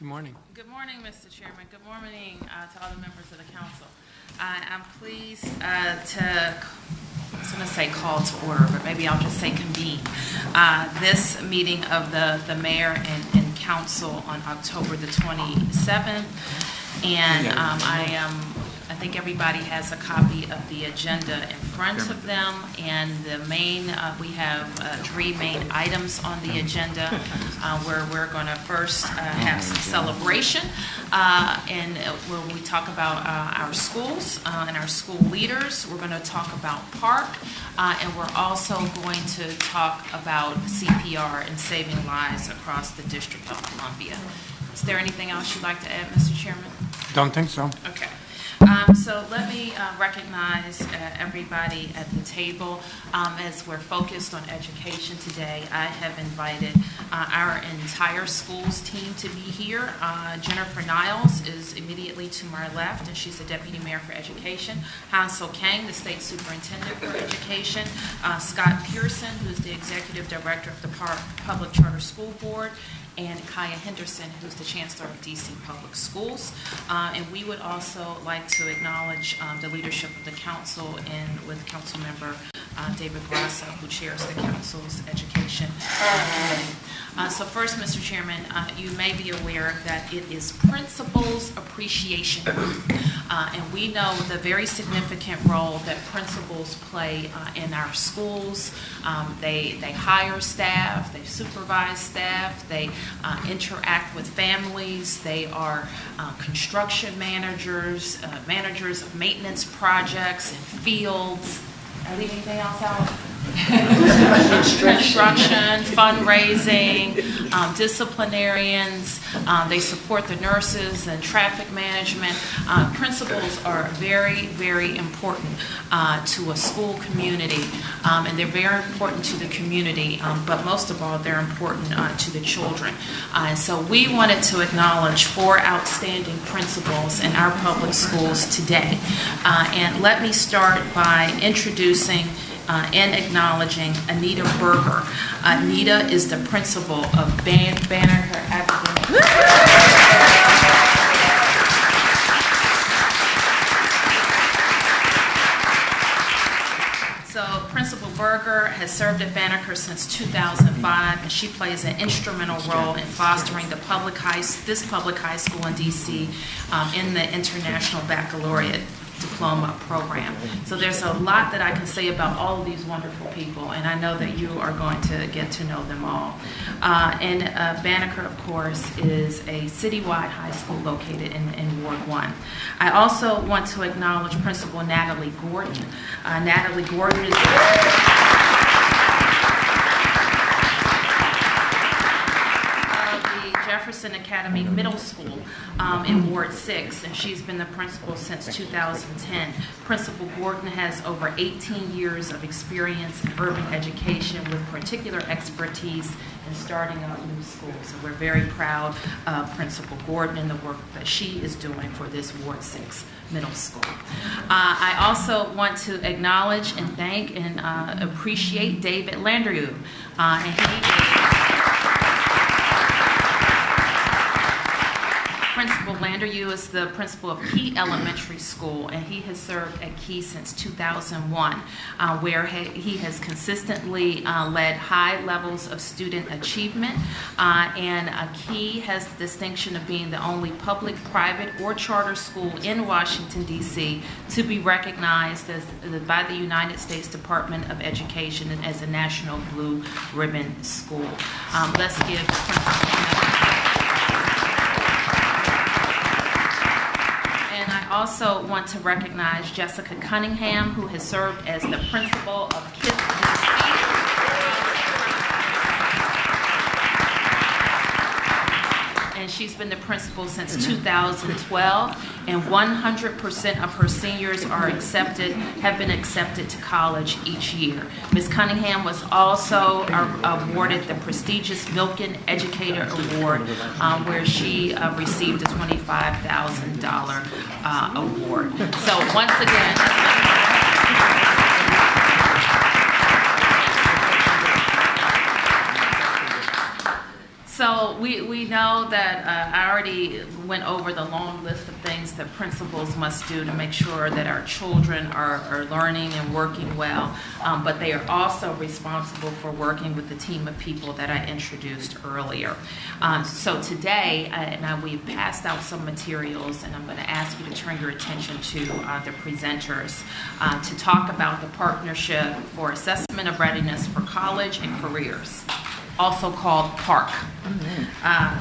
Good morning. Good morning, Mr. Chairman. Good morning to all the members of the council. I'm pleased I was going to say call to order, but maybe I'll just say convene this meeting of the mayor and council on October the 27th. And I think everybody has a copy of the agenda in front of them. And we have three main items on the agenda where we're going to first have some celebration and where we talk about our schools and our school leaders. We're going to talk about park and we're also going to talk about CPR and saving lives across the District of Columbia. Is there anything else you'd like to add, Mr. Chairman? Don't think so. Okay. So let me recognize everybody at the table. As we're focused on education today, I have invited our entire schools team to be here. Jennifer Niles is immediately to my left, and she's the Deputy Mayor for Education. Hansel Kang, the State Superintendent for Education. Scott Pearson, who's the Executive Director of the Public Charter School Board. And Kaya Henderson, who's the Chancellor of DC Public Schools. And we would also like to acknowledge the leadership of the council and with Council Member David Grasso, who chairs the council's education committee. So first, Mr. Chairman, you may be aware that it is Principals Appreciation Week. And we know the very significant role that principals play in our schools. They hire staff, they supervise staff, they interact with families, they are construction managers, managers of maintenance projects and fields. Are leaving anything else out? Construction, fundraising, disciplinarians. They support the nurses and traffic management. Principals are very, very important to a school community, and they're very important to the community, but most of all, they're important to the children. And so we wanted to acknowledge 4 outstanding principals in our public schools today. And let me start by introducing and acknowledging Anita Berger. Anita is the principal of Banneker Academy. So Principal Berger has served at Banneker since 2005, and she plays an instrumental role in fostering this public high school in DC in the International Baccalaureate Diploma program. So there's a lot that I can say about all of these wonderful people, and I know that you are going to get to know them all. And Banneker, of course, is a citywide high school located in Ward 1. I also want to acknowledge Principal Natalie Gordon. Natalie Gordon is Jefferson Academy Middle School in Ward 6, and she's been the principal since 2010. Principal Gordon has over 18 years of experience in urban education with particular expertise in starting up new schools. And we're very proud of Principal Gordon and the work that she is doing for this Ward 6 middle school. I also want to acknowledge and thank and appreciate David Landrieu. And he Principal Landrieu is the principal of Key Elementary School, and he has served at Key since 2001, where he has consistently led high levels of student achievement. And Key has the distinction of being the only public, private, or charter school in Washington, D.C. to be recognized by the United States Department of Education as a National Blue Ribbon School. Let's give the principal. I also want to recognize Jessica Cunningham, who has served as the principal of KIPP DC. And she's been the principal since 2012, and 100% of her seniors have been accepted to college each year. Ms. Cunningham was also awarded the prestigious Milken Educator Award, where she received a $25,000 award. So once again, So we know that I already went over the long list of things that principals must do to make sure that our children are learning and working well, but they are also responsible for working with the team of people that I introduced earlier. So today, we've passed out some materials, and I'm going to ask you to turn your attention to the presenters to talk about the Partnership for Assessment of Readiness for College and Careers, also called PARC.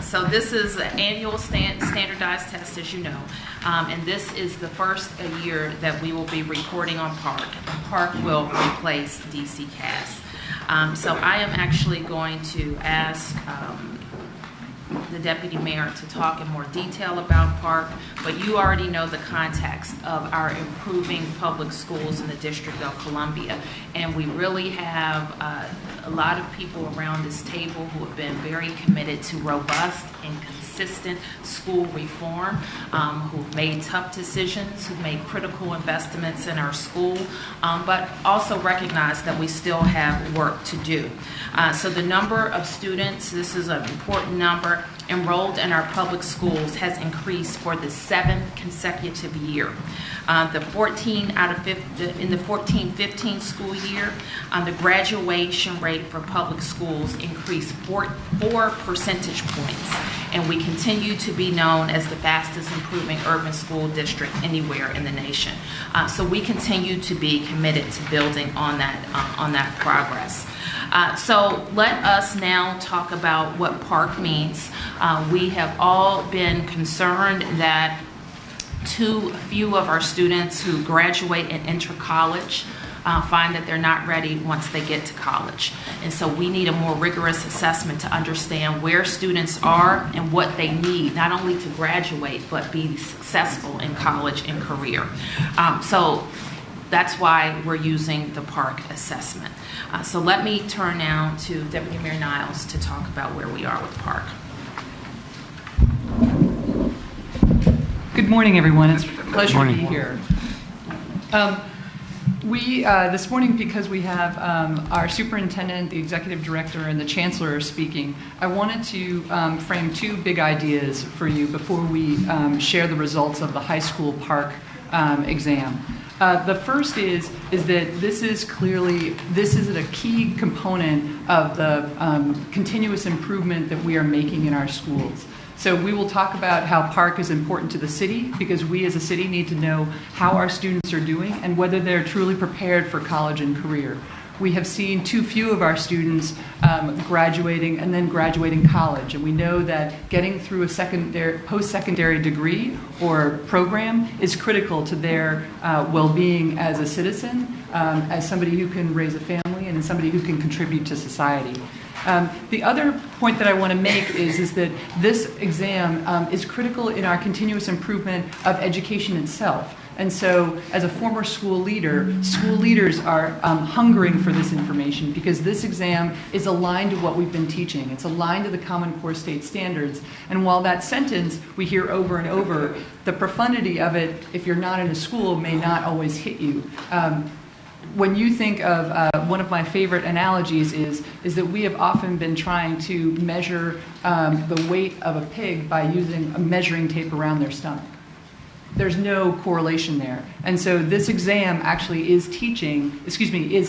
So this is an annual standardized test, as you know, and this is the first year that we will be reporting on PARC. PARC will replace DCCAS. So I am actually going to ask the Deputy Mayor to talk in more detail about PARC, but you already know the context of our improving public schools in the District of Columbia. And we really have a lot of people around this table who have been very committed to robust and consistent school reform, who've made tough decisions, who've made critical investments in our school, but also recognize that we still have work to do. So the number of students, this is an important number, enrolled in our public schools has increased for the 7th consecutive year. In the 14-15 school year, the graduation rate for public schools increased 4 percentage points, and we continue to be known as the fastest improving urban school district anywhere in the nation. So we continue to be committed to building on that progress. So let us now talk about what PARC means. We have all been concerned that too few of our students who graduate and enter college find that they're not ready once they get to college. And so we need a more rigorous assessment to understand where students are and what they need, not only to graduate, but be successful in college and career. So that's why we're using the PARC assessment. So let me turn now to Deputy Mayor Niles to talk about where we are with PARC. Good morning, everyone. It's a pleasure to be here. This morning, because we have our superintendent, the executive director, and the chancellor speaking, I wanted to frame 2 big ideas for you before we share the results of the high school PARC exam. The first is that this is a key component of the continuous improvement that we are making in our schools. So we will talk about how PARC is important to the city, because we as a city need to know how our students are doing and whether they're truly prepared for college and career. We have seen too few of our students graduating and then graduating college, and we know that getting through a post-secondary degree or program is critical to their well-being as a citizen, as somebody who can raise a family, and as somebody who can contribute to society. The other point that I want to make is that this exam is critical in our continuous improvement of education itself. And so, as a former school leader, school leaders are hungering for this information, because this exam is aligned to what we've been teaching. It's aligned to the Common Core state standards. And while that sentence we hear over and over, the profundity of it, if you're not in a school, may not always hit you. When you think of one of my favorite analogies is that we have often been trying to measure the weight of a pig by using a measuring tape around their stomach. There's no correlation there. And so this exam actually is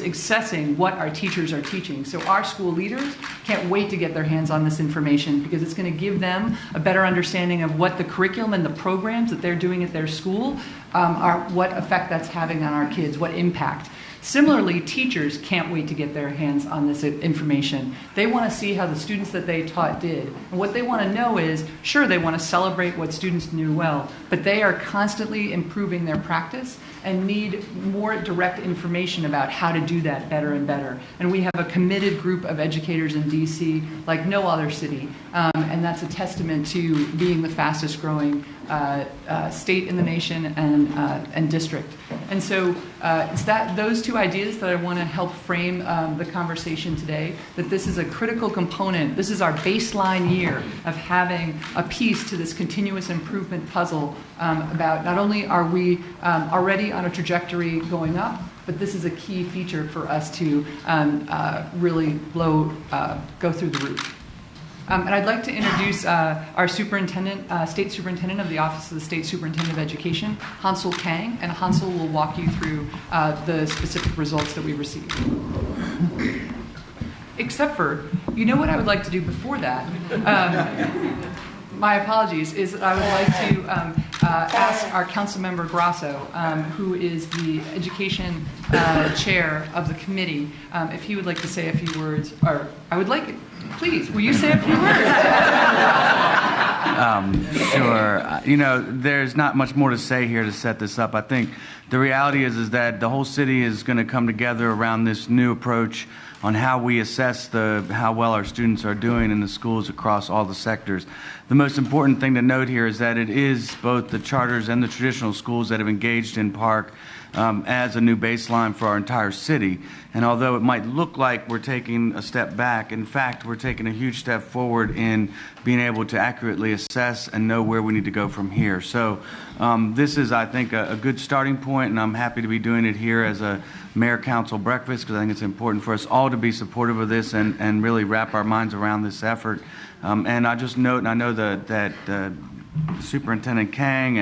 assessing what our teachers are teaching. So our school leaders can't wait to get their hands on this information, because it's going to give them a better understanding of what the curriculum and the programs that they're doing at their school what effect that's having on our kids, what impact. Similarly, teachers can't wait to get their hands on this information. They want to see how the students that they taught did. And what they want to know is, sure, they want to celebrate what students knew well, but they are constantly improving their practice and need more direct information about how to do that better and better. And we have a committed group of educators in DC like no other city, and that's a testament to being the fastest growing state in the nation and district. And so it's those 2 ideas that I want to help frame the conversation today, that this is a critical component. This is our baseline year of having a piece to this continuous improvement puzzle about not only are we already on a trajectory going up, but this is a key feature for us to really go through the roof. And I'd like to introduce our superintendent, state superintendent of the Office of the State Superintendent of Education, Hansel Kang, and Hansel will walk you through the specific results that we received. Except for, you know what I would like to do before that? My apologies, is I would like to ask our Councilmember Grasso, who is the Education Chair of the committee, if he would like to say a few words, or I would like, please, will you say a few words? Sure. You know, there's not much more to say here to set this up. I think the reality is that the whole city is going to come together around this new approach on how we assess how well our students are doing in the schools across all the sectors. The most important thing to note here is that it is both the charters and the traditional schools that have engaged in Park as a new baseline for our entire city. And although it might look like we're taking a step back, in fact, we're taking a huge step forward in being able to accurately assess and know where we need to go from here. So this is, I think, a good starting point, and I'm happy to be doing it here as a mayor-council breakfast because I think it's important for us all to be supportive of this and really wrap our minds around this effort. And I just note, and I know that Superintendent Kang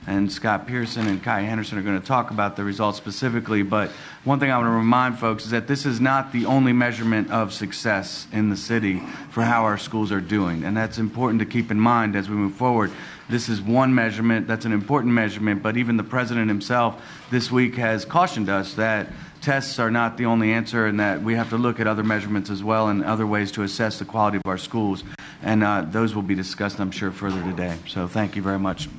and Scott Pearson and Kai Henderson are going to talk about the results specifically, but one thing I want to remind folks is that this is not the only measurement of success in the city for how our schools are doing, and that's important to keep in mind as we move forward. This is one measurement, that's an important measurement, but even the president himself this week has cautioned us that tests are not the only answer and that we have to look at other measurements as well and other ways to assess the quality of our schools. And those will be discussed, I'm sure, further today. So thank you very much.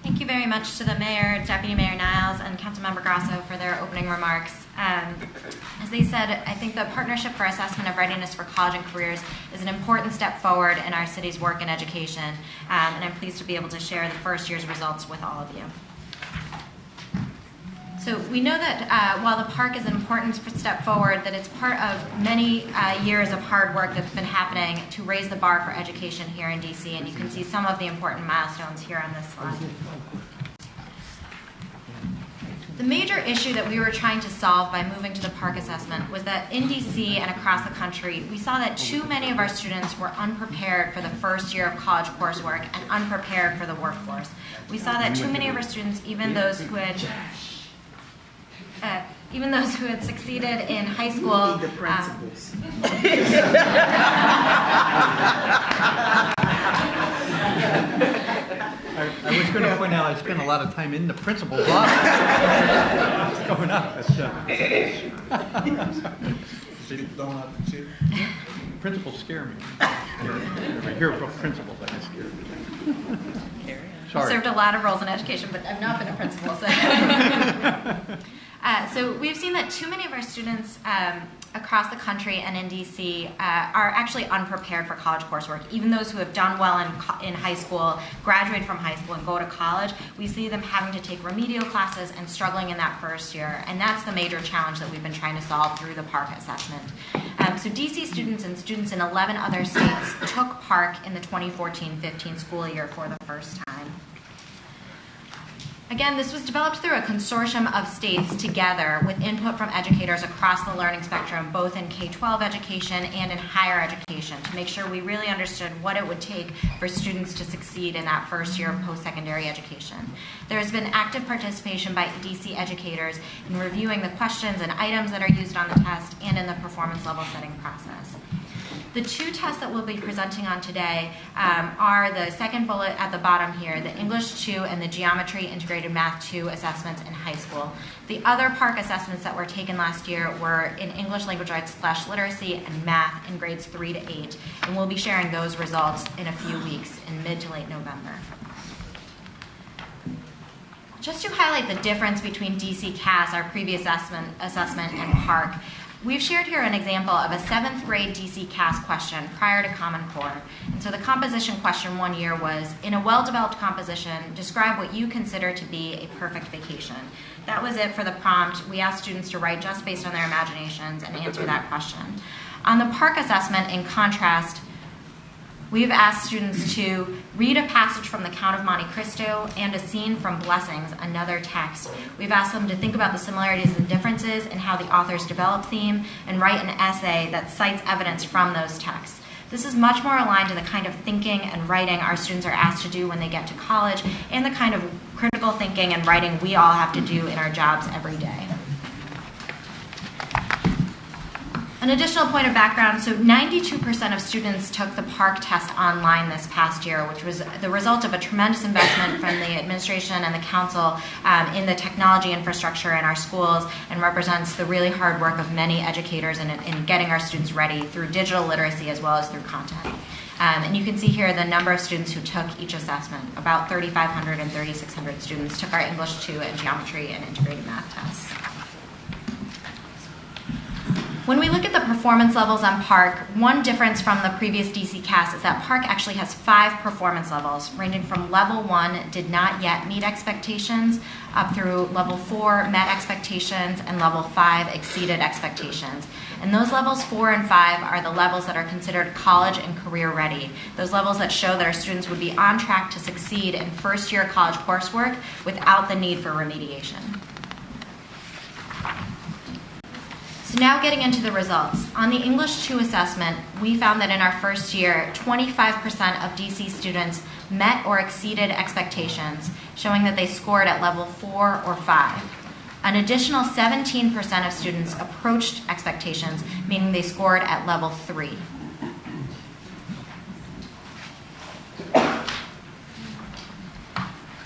Thank you very much to the Mayor, Deputy Mayor Niles, and Councilmember Grasso for their opening remarks. As they said, I think the Partnership for Assessment of Readiness for College and Careers is an important step forward in our city's work in education, and I'm pleased to be able to share the first year's results with all of you. So we know that while the park is an important step forward, that it's part of many years of hard work that's been happening to raise the bar for education here in DC, and you can see some of the important milestones here on this slide. The major issue that we were trying to solve by moving to the park assessment was that in DC and across the country, we saw that too many of our students were unprepared for the first year of college coursework and unprepared for the workforce. We saw that too many of our students, even those who had succeeded in high school. The principals. I was going to point out I spent a lot of time in the principal's office. Going up. Principals scare me. I hear about principals, I get scared. Sorry. I've served a lot of roles in education, but I've not been a principal. So we've seen that too many of our students across the country and in DC are actually unprepared for college coursework. Even those who have done well in high school, graduate from high school and go to college, we see them having to take remedial classes and struggling in that first year. And that's the major challenge that we've been trying to solve through the PARCC assessment. So DC students and students in 11 other states took PARCC in the 2014-15 school year for the first time. Again, this was developed through a consortium of states together with input from educators across the learning spectrum, both in K-12 education and in higher education, to make sure we really understood what it would take for students to succeed in that first year of post-secondary education. There has been active participation by DC educators in reviewing the questions and items that are used on the test and in the performance level setting process. The two tests that we'll be presenting on today are the second bullet at the bottom here, the English 2 and the Geometry Integrated Math 2 assessments in high school. The other PARCC assessments that were taken last year were in English Language Arts/Literacy and Math in grades 3 to 8, and we'll be sharing those results in a few weeks in mid to late November. Just to highlight the difference between DC CAS, our previous assessment, and PARCC, we've shared here an example of a 7th grade DC CAS question prior to Common Core. And so the composition question one year was, in a well-developed composition, describe what you consider to be a perfect vacation. That was it for the prompt. We asked students to write just based on their imaginations and answer that question. On the PARCC assessment, in contrast, We've asked students to read a passage from The Count of Monte Cristo and a scene from Blessings, another text. We've asked them to think about the similarities and differences in how the authors develop theme and write an essay that cites evidence from those texts. This is much more aligned to the kind of thinking and writing our students are asked to do when they get to college and the kind of critical thinking and writing we all have to do in our jobs every day. An additional point of background, so 92% of students took the PARCC test online this past year, which was the result of a tremendous investment from the administration and the council in the technology infrastructure in our schools, and represents the really hard work of many educators in getting our students ready through digital literacy as well as through content. And you can see here the number of students who took each assessment. About 3,500 and 3,600 students took our English 2 and Geometry and Integrated Math tests. When we look at the performance levels on PARCC, one difference from the previous DC CAS is that PARCC actually has 5 performance levels, ranging from level 1, did not yet meet expectations, up through level 4, met expectations, and level 5, exceeded expectations. And those levels 4 and 5 are the levels that are considered college and career ready. Those levels that show that our students would be on track to succeed in first-year college coursework without the need for remediation. So now getting into the results. On the English 2 assessment, we found that in our first year, 25% of DC students met or exceeded expectations, showing that they scored at level 4 or 5. An additional 17% of students approached expectations, meaning they scored at level 3.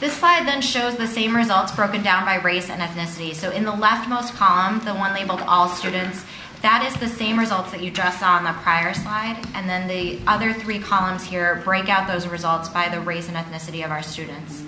This slide then shows the same results broken down by race and ethnicity. So in the leftmost column, the one labeled all students, that is the same results that you just saw on the prior slide. And then the other 3 columns here break out those results by the race and ethnicity of our students.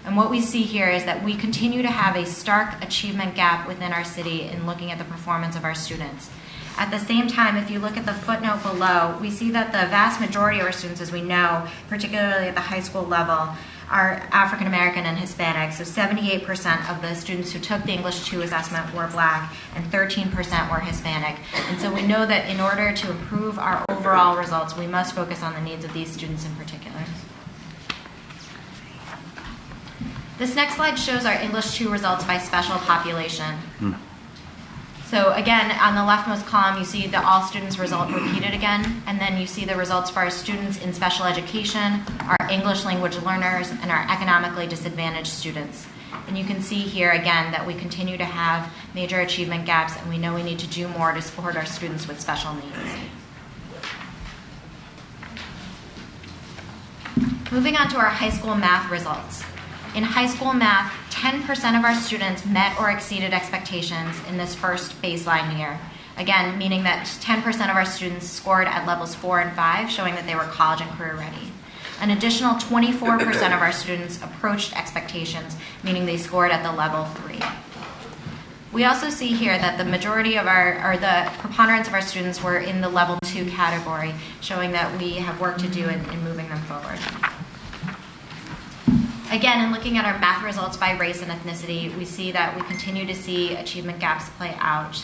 And what we see here is that we continue to have a stark achievement gap within our city in looking at the performance of our students. At the same time, if you look at the footnote below, we see that the vast majority of our students, as we know, particularly at the high school level, are African American and Hispanic. So 78% of the students who took the English 2 assessment were Black and 13% were Hispanic. And so we know that in order to improve our overall results, we must focus on the needs of these students in particular. This next slide shows our English 2 results by special population. So again, on the leftmost column, you see the all students result repeated again, and then you see the results for our students in special education, our English language learners, and our economically disadvantaged students. And you can see here again that we continue to have major achievement gaps, and we know we need to do more to support our students with special needs. Moving on to our high school math results. In high school math, 10% of our students met or exceeded expectations in this first baseline year. Again, meaning that 10% of our students scored at levels 4 and 5, showing that they were college and career ready. An additional 24% of our students approached expectations, meaning they scored at the level 3. We also see here that the majority of the preponderance of our students were in the level 2 category, showing that we have work to do in moving them forward. Again, in looking at our math results by race and ethnicity, we see that we continue to see achievement gaps play out.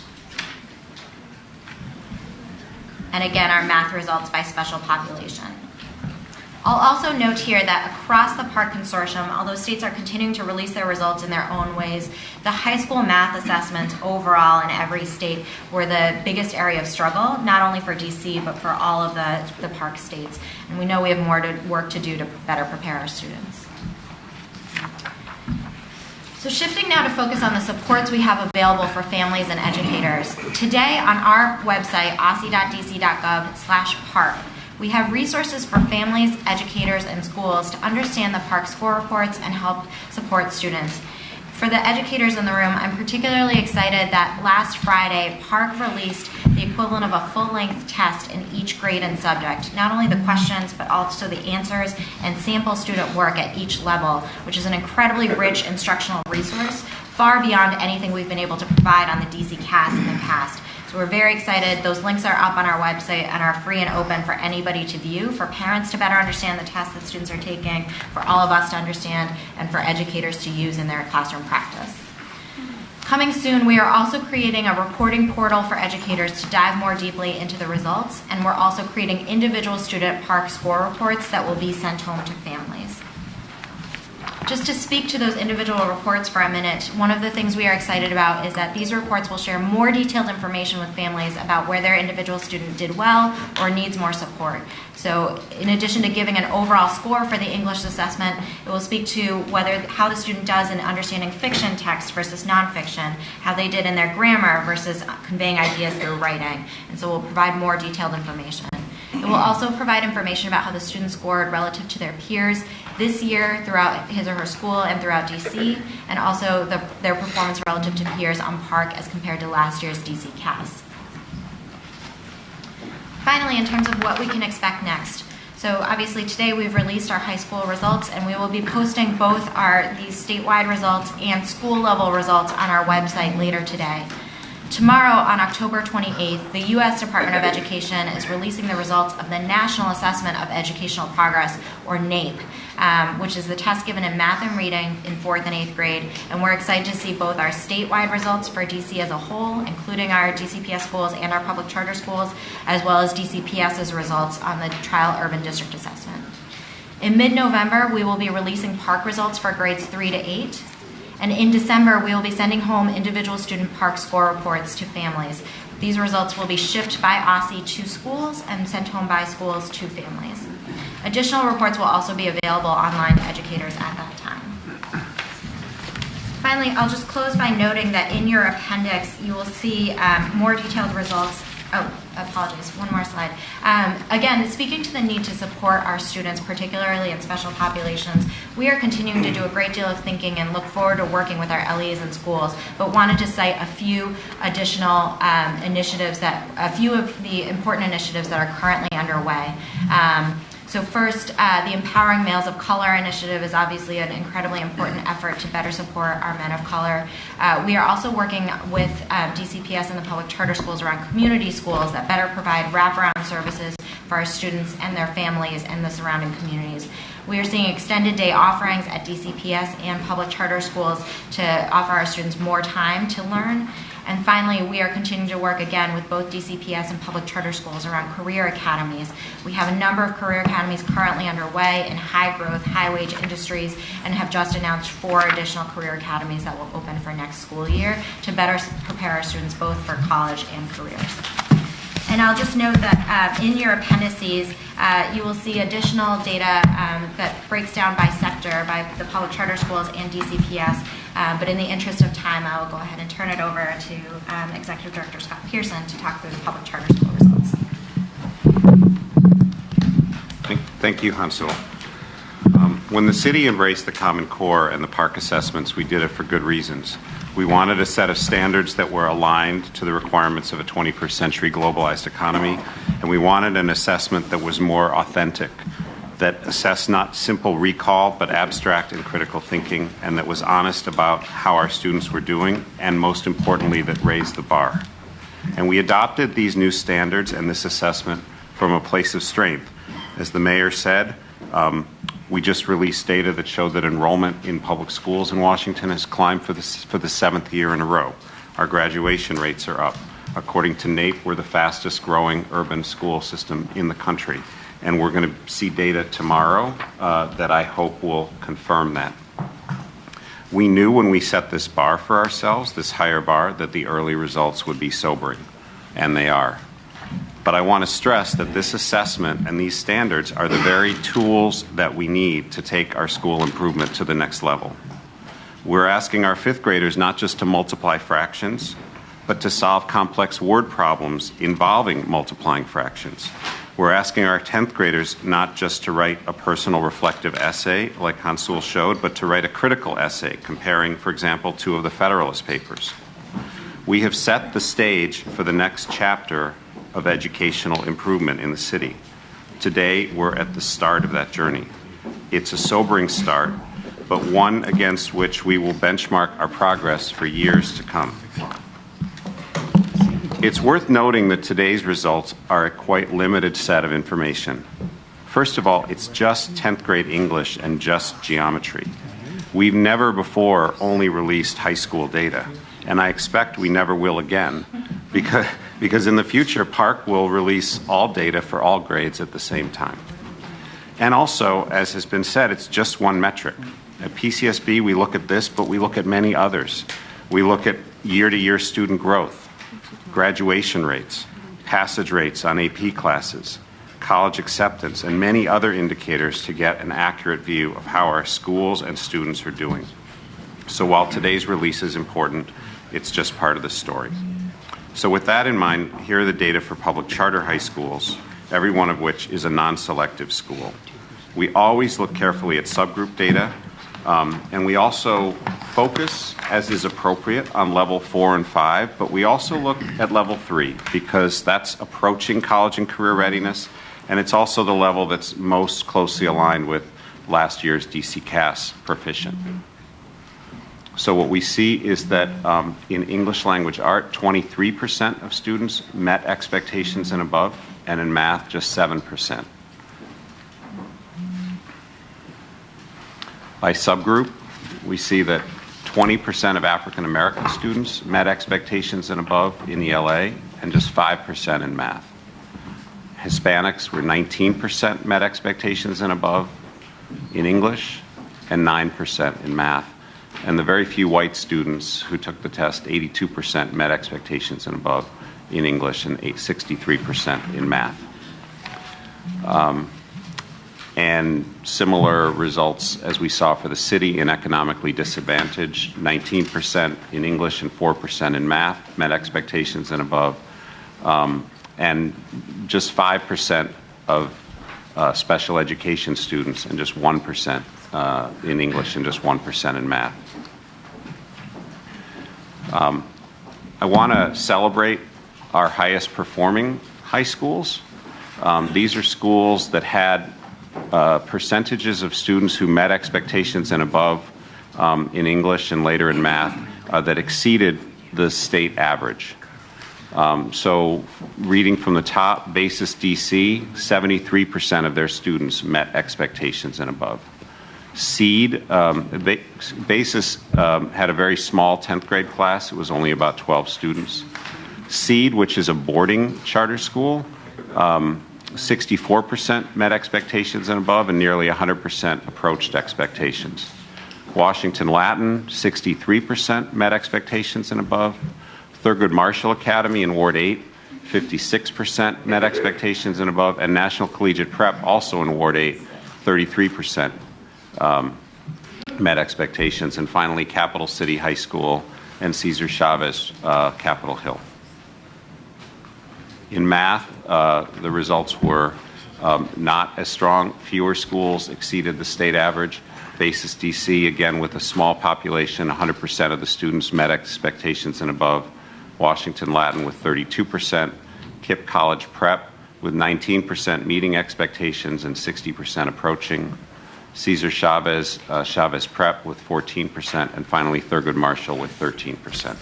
And again, our math results by special population. I'll also note here that across the PARCC consortium, although states are continuing to release their results in their own ways, the high school math assessments overall in every state were the biggest area of struggle, not only for DC, but for all of the PARCC states. And we know we have more work to do to better prepare our students. So shifting now to focus on the supports we have available for families and educators. Today on our website, osce.dc.gov/PARCC, we have resources for families, educators, and schools to understand the PARCC score reports and help support students. For the educators in the room, I'm particularly excited that last Friday, PARCC released the equivalent of a full-length test in each grade and subject. Not only the questions, but also the answers and sample student work at each level, which is an incredibly rich instructional resource, far beyond anything we've been able to provide on the DC CAS in the past. So we're very excited. Those links are up on our website and are free and open for anybody to view, for parents to better understand the tests that students are taking, for all of us to understand, and for educators to use in their classroom practice. Coming soon, we are also creating a reporting portal for educators to dive more deeply into the results, and we're also creating individual student PARCC score reports that will be sent home to families. Just to speak to those individual reports for a minute, one of the things we are excited about is that these reports will share more detailed information with families about where their individual student did well or needs more support. So in addition to giving an overall score for the English assessment, it will speak to how the student does in understanding fiction text versus nonfiction, how they did in their grammar versus conveying ideas through writing. And so we'll provide more detailed information. It will also provide information about how the student scored relative to their peers this year throughout his or her school and throughout DC, and also their performance relative to peers on PARCC as compared to last year's DC CAS. Finally, in terms of what we can expect next. So obviously today we've released our high school results, and we will be posting both these statewide results and school level results on our website later today. Tomorrow, on October 28th, the U.S. Department of Education is releasing the results of the National Assessment of Educational Progress, or NAEP, which is the test given in math and reading in 4th and 8th grade. And we're excited to see both our statewide results for DC as a whole, including our DCPS schools and our public charter schools, as well as DCPS's results on the Trial Urban District Assessment. In mid-November, we will be releasing PARCC results for grades 3 to 8. And in December, we will be sending home individual student PARCC score reports to families. These results will be shipped by OSSE to schools and sent home by schools to families. Additional reports will also be available online to educators at that time. Finally, I'll just close by noting that in your appendix, you will see more detailed results. Oh, apologies, one more slide. Again, speaking to the need to support our students, particularly in special populations, we are continuing to do a great deal of thinking and look forward to working with our LEs and schools, but wanted to cite a few additional initiatives, a few of the important initiatives that are currently underway. So first, the Empowering Males of Color initiative is obviously an incredibly important effort to better support our men of color. We are also working with DCPS and the public charter schools around community schools that better provide wraparound services for our students and their families and the surrounding communities. We are seeing extended day offerings at DCPS and public charter schools to offer our students more time to learn. And finally, we are continuing to work again with both DCPS and public charter schools around career academies. We have a number of career academies currently underway in high growth, high wage industries, and have just announced 4 additional career academies that will open for next school year to better prepare our students both for college and careers. And I'll just note that in your appendices, you will see additional data that breaks down by sector, by the public charter schools and DCPS. But in the interest of time, I will go ahead and turn it over to Executive Director Scott Pearson to talk through the public charter school results. Thank you, Hansel. When the city embraced the Common Core and the PARCC assessments, we did it for good reasons. We wanted a set of standards that were aligned to the requirements of a 21st century globalized economy, and we wanted an assessment that was more authentic, that assessed not simple recall, but abstract and critical thinking, and that was honest about how our students were doing, and most importantly, that raised the bar. And we adopted these new standards and this assessment from a place of strength. As the mayor said, we just released data that showed that enrollment in public schools in Washington has climbed for the 7th year in a row. Our graduation rates are up. According to NAEP, we're the fastest growing urban school system in the country. And we're going to see data tomorrow that I hope will confirm that. We knew when we set this bar for ourselves, this higher bar, that the early results would be sobering, and they are. But I want to stress that this assessment and these standards are the very tools that we need to take our school improvement to the next level. We're asking our 5th graders not just to multiply fractions, but to solve complex word problems involving multiplying fractions. We're asking our 10th graders not just to write a personal reflective essay like Hansul showed, but to write a critical essay comparing, for example, 2 of the Federalist Papers. We have set the stage for the next chapter of educational improvement in the city. Today, we're at the start of that journey. It's a sobering start, but one against which we will benchmark our progress for years to come. It's worth noting that today's results are a quite limited set of information. First of all, it's just 10th grade English and just geometry. We've never before only released high school data. And I expect we never will again, because in the future, Park will release all data for all grades at the same time. And also, as has been said, it's just one metric. At PCSB, we look at this, but we look at many others. We look at year-to-year student growth, graduation rates, passage rates on AP classes, college acceptance, and many other indicators to get an accurate view of how our schools and students are doing. So while today's release is important, it's just part of the story. So with that in mind, here are the data for public charter high schools, every one of which is a non-selective school. We always look carefully at subgroup data, and we also focus, as is appropriate, on level 4 and 5, but we also look at level 3 because that's approaching college and career readiness, and it's also the level that's most closely aligned with last year's DC CAS proficient. So what we see is that in English language art, 23% of students met expectations and above, and in math, just 7%. By subgroup, we see that 20% of African American students met expectations and above in ELA, and just 5% in math. Hispanics were 19% met expectations and above in English, and 9% in math. And the very few white students who took the test, 82% met expectations and above in English and 63% in math. And similar results as we saw for the city in economically disadvantaged, 19% in English and 4% in math met expectations and above, and just 5% of special education students and just 1% in English and just 1% in math. I want to celebrate our highest performing high schools. These are schools that had percentages of students who met expectations and above in English and later in math that exceeded the state average. So reading from the top, Basis DC, 73% of their students met expectations and above. Seed, Basis had a very small 10th grade class. It was only about 12 students. Seed, which is a boarding charter school, 64% met expectations and above, and nearly 100% approached expectations. Washington Latin, 63% met expectations and above. Thurgood Marshall Academy in Ward 8, 56% met expectations and above. And National Collegiate Prep, also in Ward 8, 33% met expectations. And finally, Capital City High School and Cesar Chavez Capitol Hill. In math, the results were not as strong. Fewer schools exceeded the state average. Basis DC, again, with a small population, 100% of the students met expectations and above. Washington Latin with 32%. KIPP College Prep with 19% meeting expectations and 60% approaching. Cesar Chavez, Chavez Prep with 14%. And finally, Thurgood Marshall with 13%.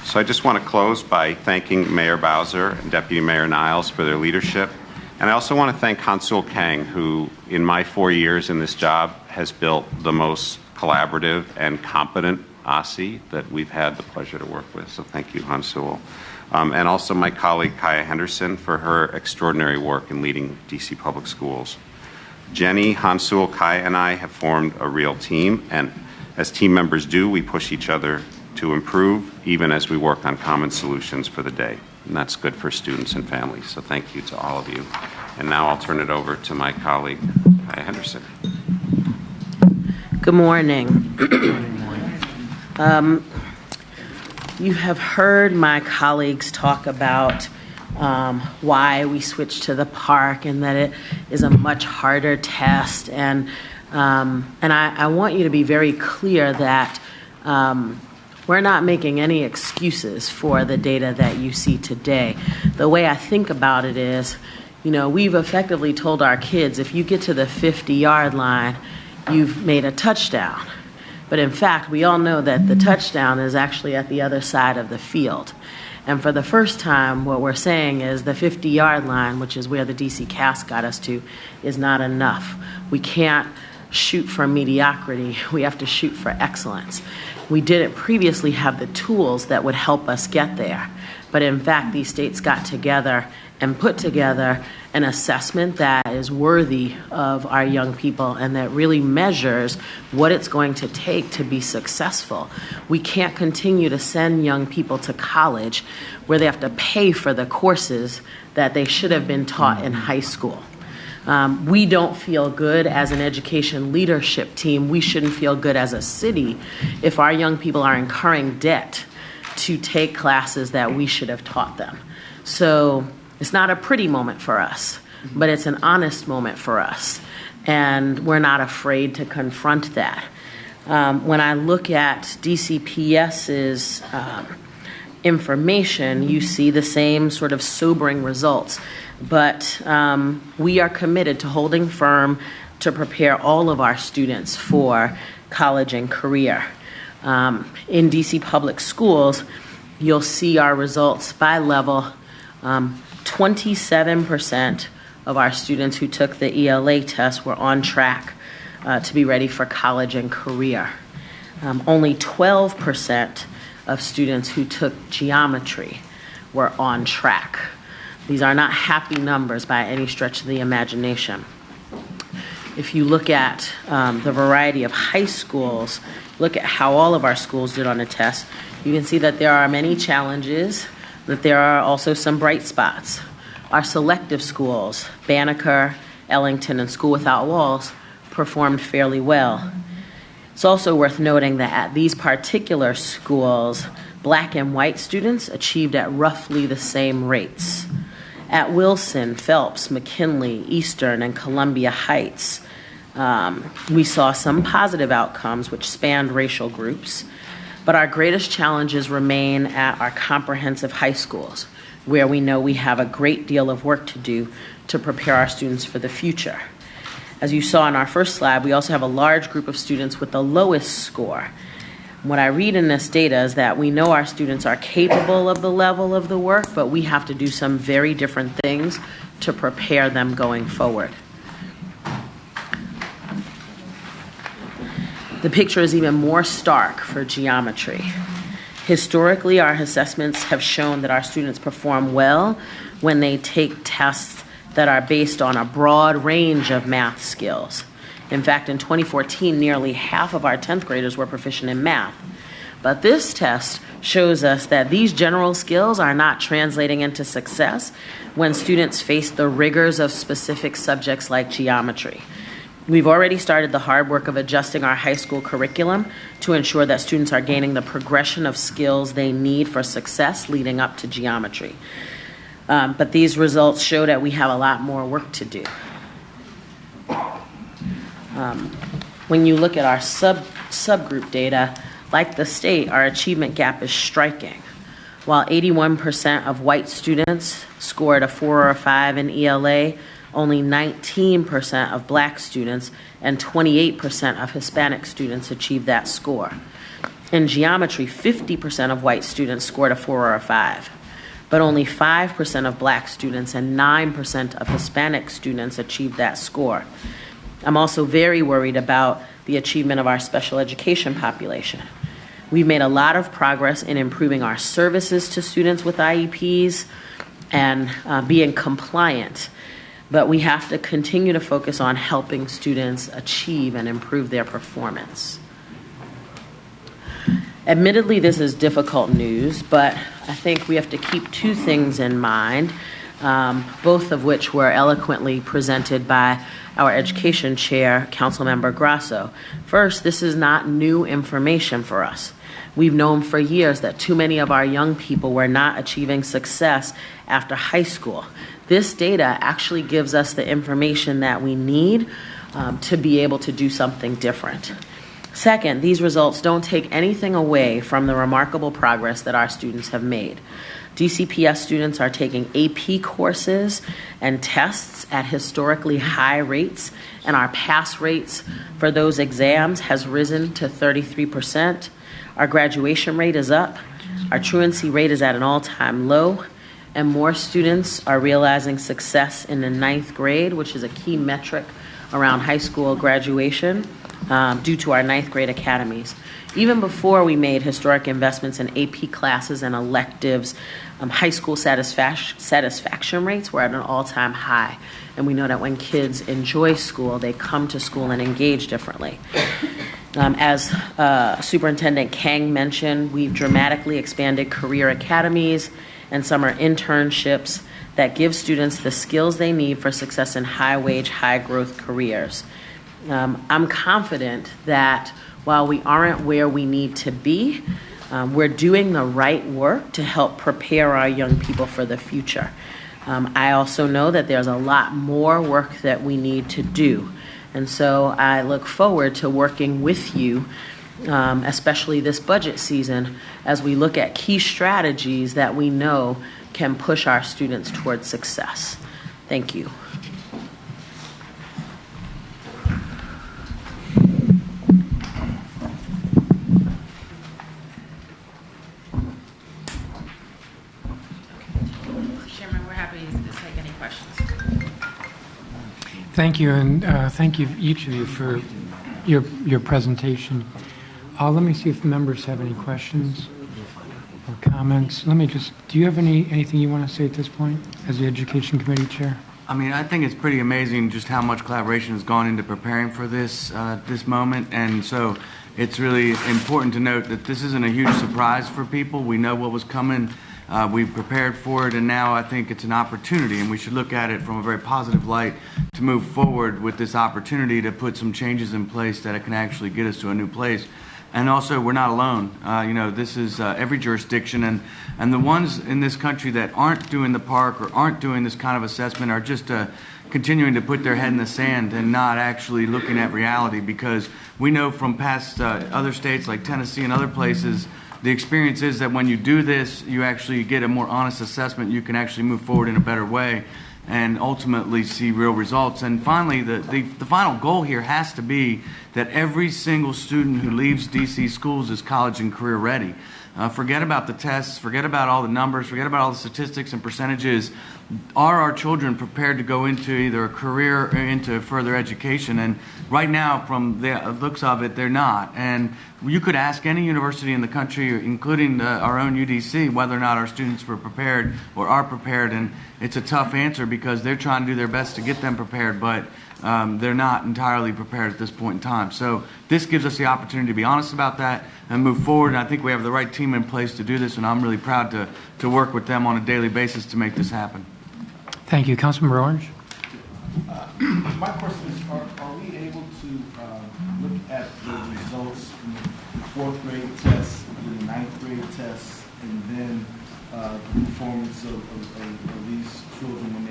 So I just want to close by thanking Mayor Bowser and Deputy Mayor Niles for their leadership. And I also want to thank Hansul Kang, who in my 4 years in this job has built the most collaborative and competent OSSE that we've had the pleasure to work with. So thank you, Hansul. And also my colleague Kaya Henderson for her extraordinary work in leading DC Public Schools. Jenny, Hansul, Kaya, and I have formed a real team, and as team members do, we push each other to improve, even as we work on common solutions for the day. And that's good for students and families. So thank you to all of you. And now I'll turn it over to my colleague, Kaya Henderson. Good morning. You have heard my colleagues talk about why we switched to the Park and that it is a much harder test. And I want you to be very clear that we're not making any excuses for the data that you see today. The way I think about it is, we've effectively told our kids, if you get to the 50-yard line, you've made a touchdown. But in fact, we all know that the touchdown is actually at the other side of the field. And for the first time, what we're saying is the 50-yard line, which is where the DC CAS got us to, is not enough. We can't shoot for mediocrity. We have to shoot for excellence. We didn't previously have the tools that would help us get there. But in fact, these states got together and put together an assessment that is worthy of our young people and that really measures what it's going to take to be successful. We can't continue to send young people to college where they have to pay for the courses that they should have been taught in high school. We don't feel good as an education leadership team. We shouldn't feel good as a city if our young people are incurring debt to take classes that we should have taught them. So it's not a pretty moment for us, but it's an honest moment for us. And we're not afraid to confront that. When I look at DCPS's information, you see the same sort of sobering results. But we are committed to holding firm to prepare all of our students for college and career. In DC public schools, you'll see our results by level. 27% of our students who took the ELA test were on track to be ready for college and career. Only 12% of students who took geometry were on track. These are not happy numbers by any stretch of the imagination. If you look at the variety of high schools, look at how all of our schools did on the test, you can see that there are many challenges, that there are also some bright spots. Our selective schools, Banneker, Ellington, and School Without Walls, performed fairly well. It's also worth noting that at these particular schools, black and white students achieved at roughly the same rates. At Wilson, Phelps, McKinley, Eastern, and Columbia Heights, we saw some positive outcomes which spanned racial groups, but our greatest challenges remain at our comprehensive high schools, where we know we have a great deal of work to do to prepare our students for the future. As you saw in our first slide, we also have a large group of students with the lowest score. What I read in this data is that we know our students are capable of the level of the work, but we have to do some very different things to prepare them going forward. The picture is even more stark for geometry. Historically, our assessments have shown that our students perform well when they take tests that are based on a broad range of math skills. In fact, in 2014, nearly half of our 10th graders were proficient in math. But this test shows us that these general skills are not translating into success when students face the rigors of specific subjects like geometry. We've already started the hard work of adjusting our high school curriculum to ensure that students are gaining the progression of skills they need for success leading up to geometry. But these results show that we have a lot more work to do. When you look at our subgroup data, like the state, our achievement gap is striking. While 81% of white students scored a 4 or a 5 in ELA, only 19% of black students and 28% of Hispanic students achieved that score. In geometry, 50% of white students scored a 4 or a 5, but only 5% of black students and 9% of Hispanic students achieved that score. I'm also very worried about the achievement of our special education population. We've made a lot of progress in improving our services to students with IEPs and being compliant, but we have to continue to focus on helping students achieve and improve their performance. Admittedly, this is difficult news, but I think we have to keep two things in mind, both of which were eloquently presented by our education chair, Councilmember Grasso. First, this is not new information for us. We've known for years that too many of our young people were not achieving success after high school. This data actually gives us the information that we need to be able to do something different. Second, these results don't take anything away from the remarkable progress that our students have made. DCPS students are taking AP courses and tests at historically high rates, and our pass rates for those exams has risen to 33%. Our graduation rate is up. Our truancy rate is at an all-time low, and more students are realizing success in the 9th grade, which is a key metric around high school graduation, due to our 9th grade academies. Even before we made historic investments in AP classes and electives, high school satisfaction rates were at an all-time high. And we know that when kids enjoy school, they come to school and engage differently. As Superintendent Kang mentioned, we've dramatically expanded career academies and summer internships that give students the skills they need for success in high-wage, high-growth careers. I'm confident that while we aren't where we need to be, we're doing the right work to help prepare our young people for the future. I also know that there's a lot more work that we need to do. And so I look forward to working with you, especially this budget season, as we look at key strategies that we know can push our students towards success. Thank you. Chairman, we're happy to take any questions. Thank you, and thank you, each of you, for your presentation. Let me see if members have any questions or comments. Let me just, do you have anything you want to say at this point as the Education Committee Chair? I mean, I think it's pretty amazing just how much collaboration has gone into preparing for this moment, and so it's really important to note that this isn't a huge surprise for people. We know what was coming. We've prepared for it, and now I think it's an opportunity, and we should look at it from a very positive light to move forward with this opportunity to put some changes in place that it can actually get us to a new place. And also, we're not alone. This is every jurisdiction, and the ones in this country that aren't doing the park or aren't doing this kind of assessment are just continuing to put their head in the sand and not actually looking at reality, because we know from past other states like Tennessee and other places, the experience is that when you do this, you actually get a more honest assessment. You can actually move forward in a better way and ultimately see real results. And finally, the final goal here has to be that every single student who leaves DC schools is college and career ready. Forget about the tests, forget about all the numbers, forget about all the statistics and percentages. Are our children prepared to go into either a career or into further education? And right now, from the looks of it, they're not. And you could ask any university in the country, including our own UDC, whether or not our students were prepared or are prepared. And it's a tough answer because they're trying to do their best to get them prepared, but they're not entirely prepared at this point in time. So this gives us the opportunity to be honest about that and move forward. And I think we have the right team in place to do this, and I'm really proud to work with them on a daily basis to make this happen. Thank you. Councilmember Orange? My question is, are we able to look at the results from the 4th grade tests, and the 9th grade tests, and then the performance of these children when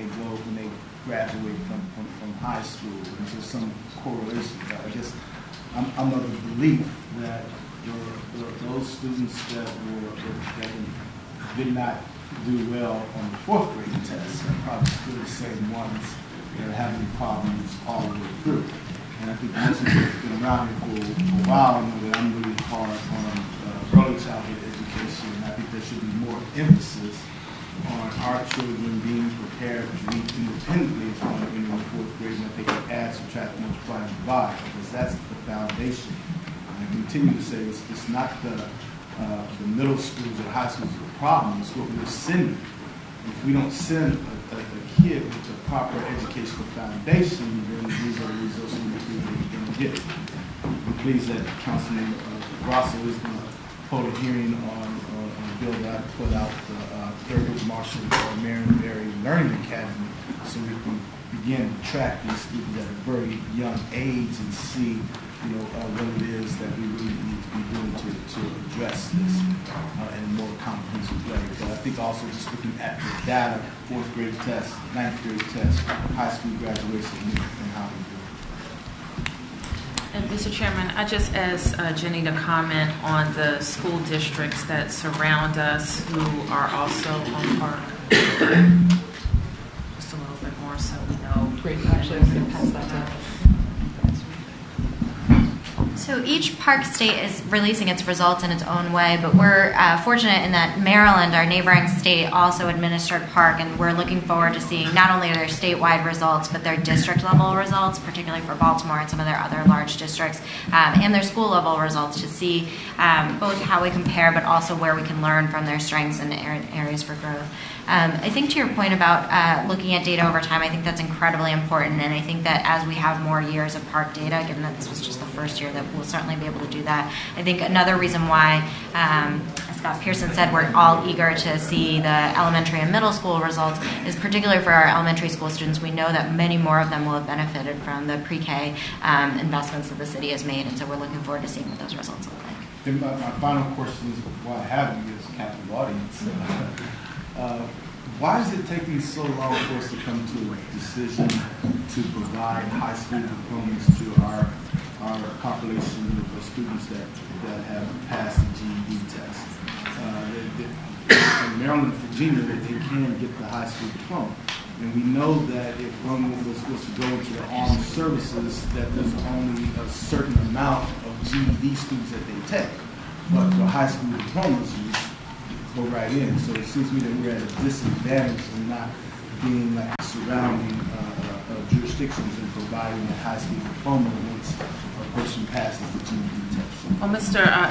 they graduate from high school? Is there some correlation? I guess I'm of the belief that there are those students that did not do well on the 4th grade tests are probably still the same ones that are having problems all the way through. And I think most of you have been around here for a while and know that I'm really hard on early childhood education, and I think there should be more emphasis on our children being prepared to read independently from in the 4th grade, and that they can add, subtract, multiply, and divide, because that's the foundation. And I continue to say it's not the middle schools or high schools are the problem, it's what we're sending. If we don't send a kid with a proper educational foundation, then these are the results we're going to get. I'm pleased that Councilman Grosso is going to hold a hearing on a bill that I put out, the Thurgood Marshall Marion Barry Learning Academy, so we can begin to track these students at a very young age and see what it is that we really need to be doing to address this in a more comprehensive way. But I think also just looking at the data, 4th grade tests, 9th grade tests, high school graduation, and how we do it. And Mr. Chairman, I just asked Jenny to comment on the school districts that surround us who are also on park. Just a little bit more so we know. Great. Actually, I was going to pass that down. So each park state is releasing its results in its own way, but we're fortunate in that Maryland, our neighboring state, also administered park, and we're looking forward to seeing not only their statewide results, but their district level results, particularly for Baltimore and some of their other large districts, and their school level results to see both how we compare, but also where we can learn from their strengths and areas for growth. I think to your point about looking at data over time, I think that's incredibly important, and I think that as we have more years of park data, given that this was just the first year, that we'll certainly be able to do that. I think another reason why, as Scott Pearson said, we're all eager to see the elementary and middle school results is particularly for our elementary school students. We know that many more of them will have benefited from the pre-K investments that the city has made, and so we're looking forward to seeing what those results look like. And my final question is, while I have you as captive audience, why is it taking so long for us to come to a decision to provide high school diplomas to our population of students that have passed the GED test? In Maryland and Virginia, they can get the high school diploma. And we know that if one was to go into the armed services, that there's only a certain amount of GED students that they take. But for high school diplomas, you just go right in. So it seems to me that we're at a disadvantage in not being like surrounding jurisdictions and providing a high school diploma once a person passes the GED test. Well,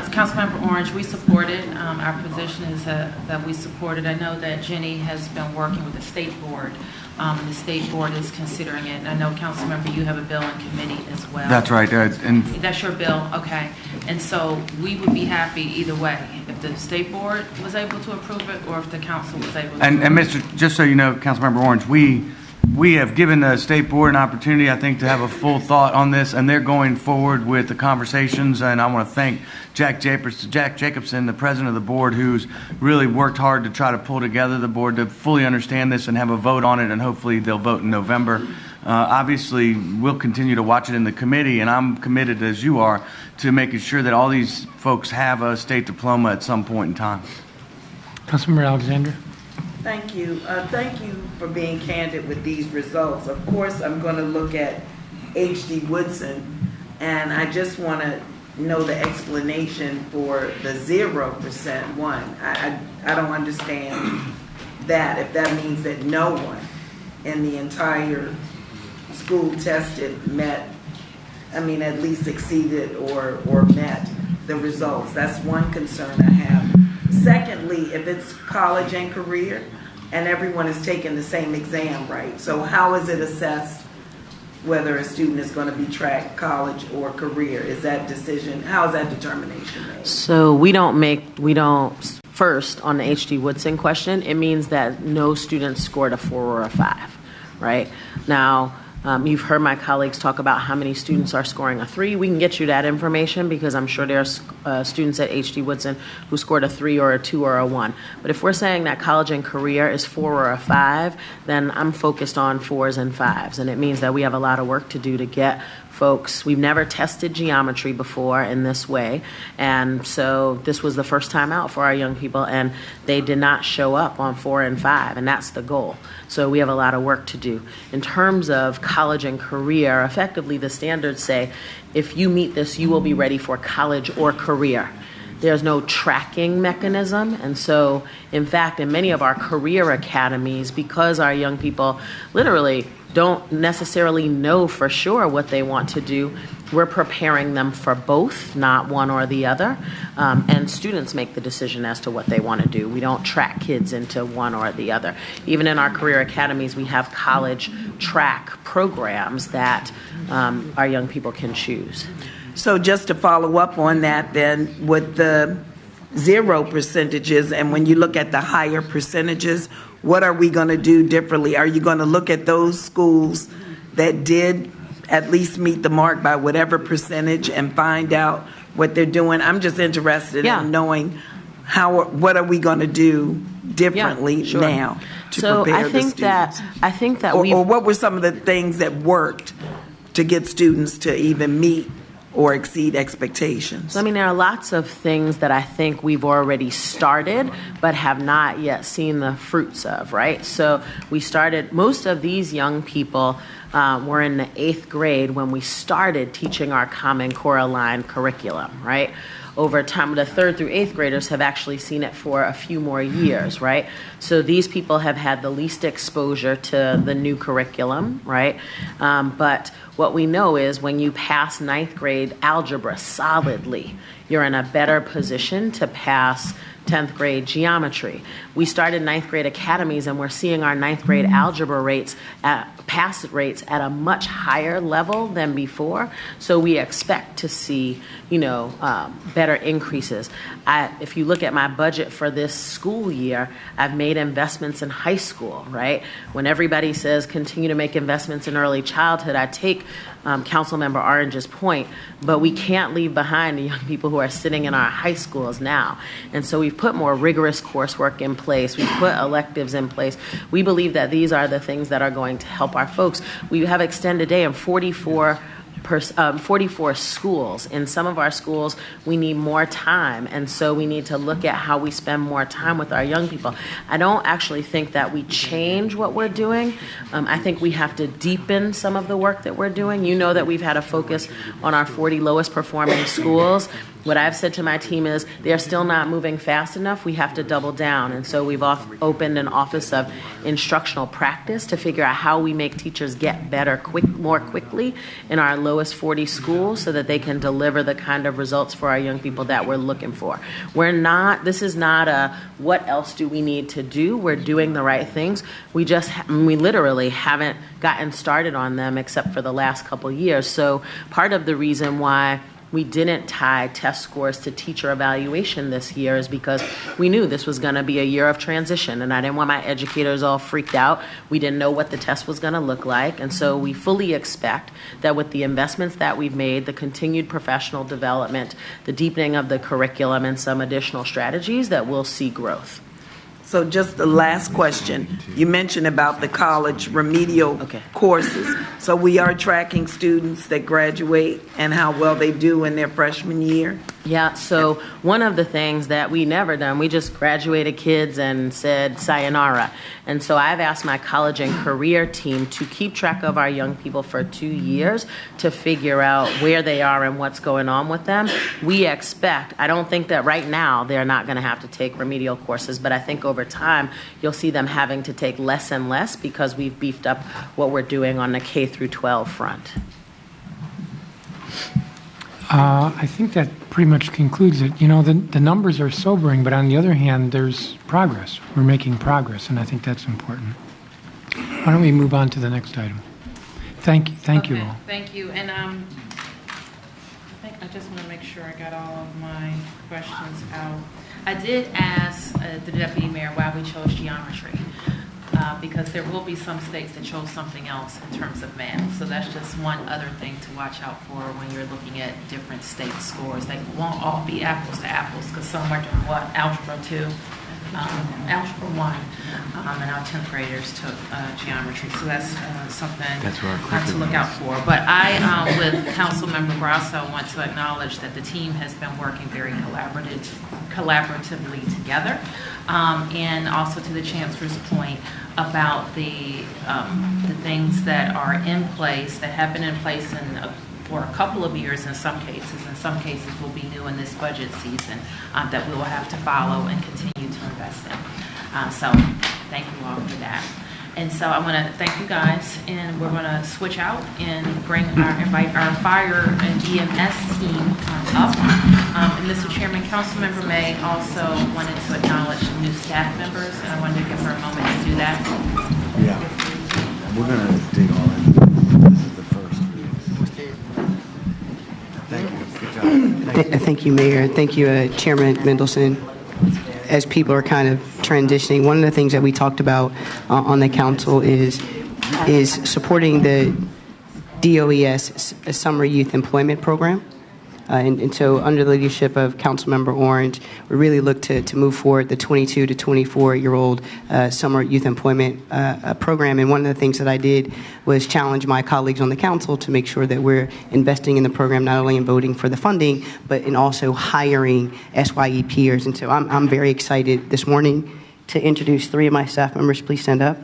Councilmember Orange, we support it. Our position is that we support it. I know that Jenny has been working with the state board. And the state board is considering it. And I know, Councilmember, you have a bill in committee as well. That's right. And that's your bill, okay. And so we would be happy either way, if the state board was able to approve it or if the council was able to. And Mr., just so you know, Councilmember Orange, we have given the state board an opportunity, I think, to have a full thought on this, and they're going forward with the conversations. And I want to thank Jack Jacobson, the president of the board, who's really worked hard to try to pull together the board to fully understand this and have a vote on it, and hopefully they'll vote in November. Obviously, we'll continue to watch it in the committee, and I'm committed, as you are, to making sure that all these folks have a state diploma at some point in time. Councilmember Alexander. Thank you. Thank you for being candid with these results. Of course, I'm going to look at H.D. Woodson, and I just want to know the explanation for the 0% one. I don't understand that, if that means that no one in the entire school tested at least exceeded or met the results. That's one concern I have. Secondly, if it's college and career, and everyone is taking the same exam, right? So how is it assessed whether a student is going to be tracked college or career? Is that decision, how is that determination made? So first on the H.D. Woodson question, it means that no student scored a 4 or a 5, right? Now, you've heard my colleagues talk about how many students are scoring a 3. We can get you that information because I'm sure there's students at H.D. Woodson who scored a 3 or a 2 or a 1. But if we're saying that college and career is 4 or a 5, then I'm focused on 4s and 5s. And it means that we have a lot of work to do to get folks. We've never tested geometry before in this way, and so this was the first time out for our young people, and they did not show up on 4 and 5, and that's the goal. So we have a lot of work to do. In terms of college and career, effectively the standards say if you meet this, you will be ready for college or career. There's no tracking mechanism, and so in fact in many of our career academies, because our young people literally don't necessarily know for sure what they want to do, we're preparing them for both, not one or the other, and students make the decision as to what they want to do. We don't track kids into one or the other. Even in our career academies, we have college track programs that our young people can choose. So just to follow up on that then, with the 0 percentages, and when you look at the higher percentages, what are we going to do differently? Are you going to look at those schools that did at least meet the mark by whatever percentage and find out what they're doing? I'm just interested in knowing what are we going to do differently now to prepare the students? I think that or what were some of the things that worked to get students to even meet or exceed expectations? So, I mean, there are lots of things that I think we've already started but have not yet seen the fruits of, right? So we started, most of these young people were in the 8th grade when we started teaching our Common Core aligned curriculum, right? Over time, the 3rd through 8th graders have actually seen it for a few more years, right? So these people have had the least exposure to the new curriculum, right? But what we know is when you pass 9th grade algebra solidly, you're in a better position to pass 10th grade geometry. We started 9th grade academies, and we're seeing our 9th grade algebra rates pass rates at a much higher level than before. So we expect to see, better increases. If you look at my budget for this school year, I've made investments in high school, right? When everybody says continue to make investments in early childhood, I take Councilmember Orange's point, but we can't leave behind the young people who are sitting in our high schools now. And so we've put more rigorous coursework in place. We've put electives in place. We believe that these are the things that are going to help our folks. We have extended day in 44 schools. In some of our schools, we need more time, and so we need to look at how we spend more time with our young people. I don't actually think that we change what we're doing. I think we have to deepen some of the work that we're doing. You know that we've had a focus on our 40 lowest performing schools. What I've said to my team is they're still not moving fast enough. We have to double down. And so we've opened an office of instructional practice to figure out how we make teachers get better more quickly in our lowest 40 schools so that they can deliver the kind of results for our young people that we're looking for. This is not a what else do we need to do. We're doing the right things. We literally haven't gotten started on them except for the last couple years. So part of the reason why we didn't tie test scores to teacher evaluation this year is because we knew this was going to be a year of transition, and I didn't want my educators all freaked out. We didn't know what the test was going to look like, and so we fully expect that with the investments that we've made, the continued professional development, the deepening of the curriculum, and some additional strategies, that we'll see growth. So just the last question. You mentioned about the college remedial courses. So we are tracking students that graduate and how well they do in their freshman year? Yeah, so one of the things that we never done, we just graduated kids and said sayonara. And so I've asked my college and career team to keep track of our young people for 2 years to figure out where they are and what's going on with them. We expect, I don't think that right now they're not going to have to take remedial courses, but I think over time you'll see them having to take less and less because we've beefed up what we're doing on the K through 12 front. I think that pretty much concludes it. The numbers are sobering, but on the other hand, there's progress. We're making progress, and I think that's important. Why don't we move on to the next item? Thank you all. Thank you. And I just want to make sure I got all of my questions out. I did ask the deputy mayor why we chose geometry. Because there will be some states that chose something else in terms of math. So that's just one other thing to watch out for when you're looking at different state scores. They won't all be apples to apples because some are doing Algebra 2, Algebra 1, and our 10th graders took geometry. So that's something to look out for. But I, with Councilmember Grasso, want to acknowledge that the team has been working very collaboratively together. And also to the Chancellor's point about the things that are in place, that have been in place for a couple of years in some cases will be new in this budget season that we will have to follow and continue to invest in. So thank you all for that. And so I want to thank you guys, and we're going to switch out and invite our fire and EMS team up. And Mr. Chairman, Councilmember May also wanted to acknowledge some new staff members, and I wanted to give her a moment to do that. Yeah, we're going to dig all in. This is the first. Thank you. Good job. Thank you, Mayor. Thank you, Chairman Mendelson. As people are kind of transitioning, one of the things that we talked about on the council is supporting the DOES Summer Youth Employment Program. And so under the leadership of Councilmember Orange, we really look to move forward the 22 to 24-year-old summer youth employment program. And one of the things that I did was challenge my colleagues on the council to make sure that we're investing in the program, not only in voting for the funding, but in also hiring SYE peers. And so I'm very excited this morning to introduce 3 of my staff members. Please stand up.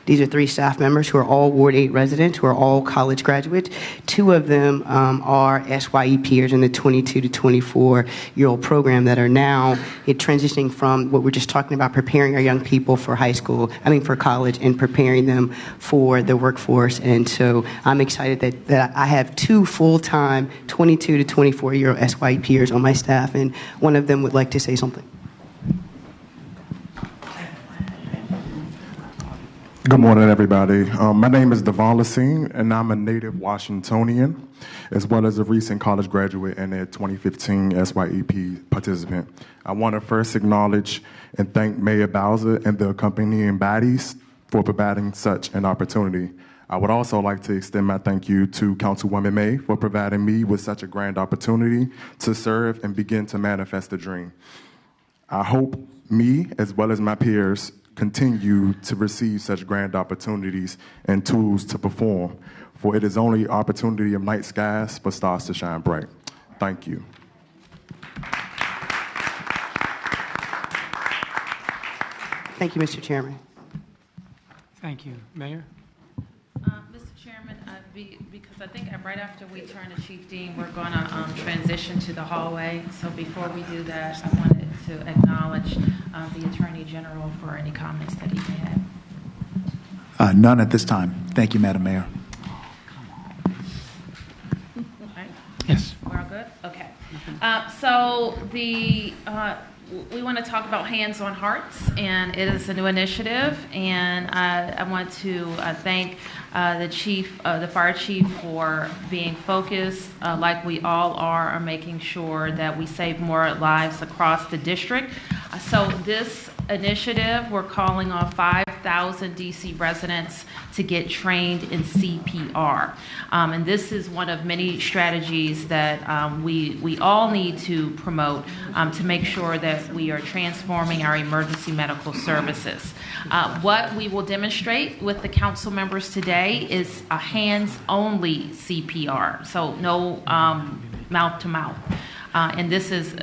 These are 3 staff members who are all Ward 8 residents, who are all college graduates. 2 of them are SYE peers in the 22 to 24-year-old program that are now transitioning from what we're just talking about, preparing our young people for for college and preparing them for the workforce. And so I'm excited that I have 2 full-time 22 to 24-year-old SYE peers on my staff, and one of them would like to say something. Good morning, everybody. My name is Devon Lassine, and I'm a native Washingtonian, as well as a recent college graduate and a 2015 SYEP participant. I want to first acknowledge and thank Mayor Bowser and the accompanying bodies for providing such an opportunity. I would also like to extend my thank you to Councilwoman May for providing me with such a grand opportunity to serve and begin to manifest the dream. I hope me, as well as my peers, continue to receive such grand opportunities and tools to perform, for it is only opportunity of night skies for stars to shine bright. Thank you. Thank you, Mr. Chairman. Thank you. Mayor? Mr. Chairman, because I think right after we turn to Chief Dean, we're going to transition to the hallway. So before we do that, I wanted to acknowledge the Attorney General for any comments that he may have. None at this time. Thank you, Madam Mayor. Right. Yes. We're all good? Okay. We want to talk about Hands on Hearts, and it is a new initiative, and I want to thank the fire chief for being focused, like we all are, on making sure that we save more lives across the district. So this initiative, we're calling on 5,000 DC residents to get trained in CPR. And this is one of many strategies that we all need to promote to make sure that we are transforming our emergency medical services. What we will demonstrate with the council members today is a hands-only CPR, so no mouth-to-mouth. And this is,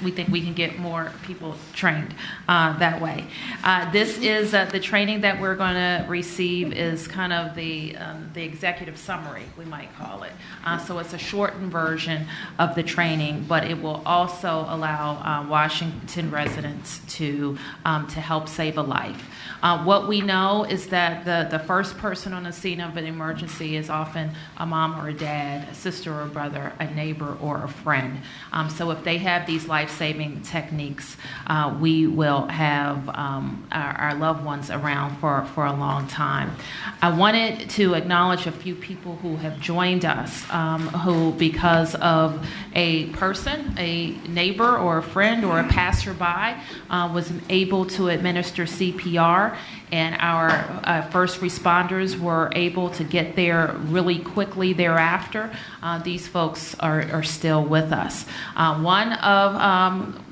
we think we can get more people trained that way. This is the training that we're going to receive is kind of the executive summary, we might call it. So it's a shortened version of the training, but it will also allow Washington residents to help save a life. What we know is that the first person on the scene of an emergency is often a mom or a dad, a sister or a brother, a neighbor or a friend. So if they have these life-saving techniques, we will have our loved ones around for a long time. I wanted to acknowledge a few people who have joined us, who, because of a person, a neighbor or a friend or a passerby, was able to administer CPR, and our first responders were able to get there really quickly thereafter. These folks are still with us.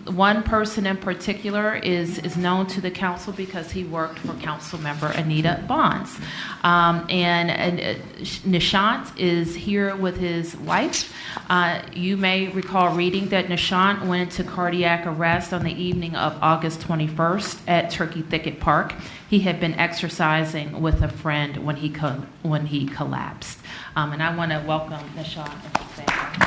One person in particular is known to the council because he worked for Councilmember Anita Bonds. And Nishant is here with his wife. You may recall reading that Nishant went into cardiac arrest on the evening of August 21st at Turkey Thicket Park. He had been exercising with a friend when he collapsed. And I want to welcome Nishant and his family.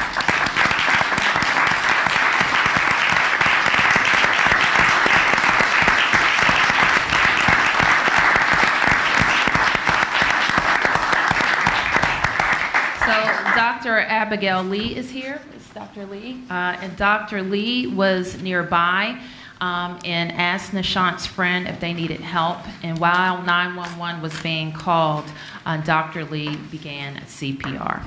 Dr. Abigail Lee is here. It's Dr. Lee. And Dr. Lee was nearby and asked Nishant's friend if they needed help. And while 911 was being called, Dr. Lee began CPR.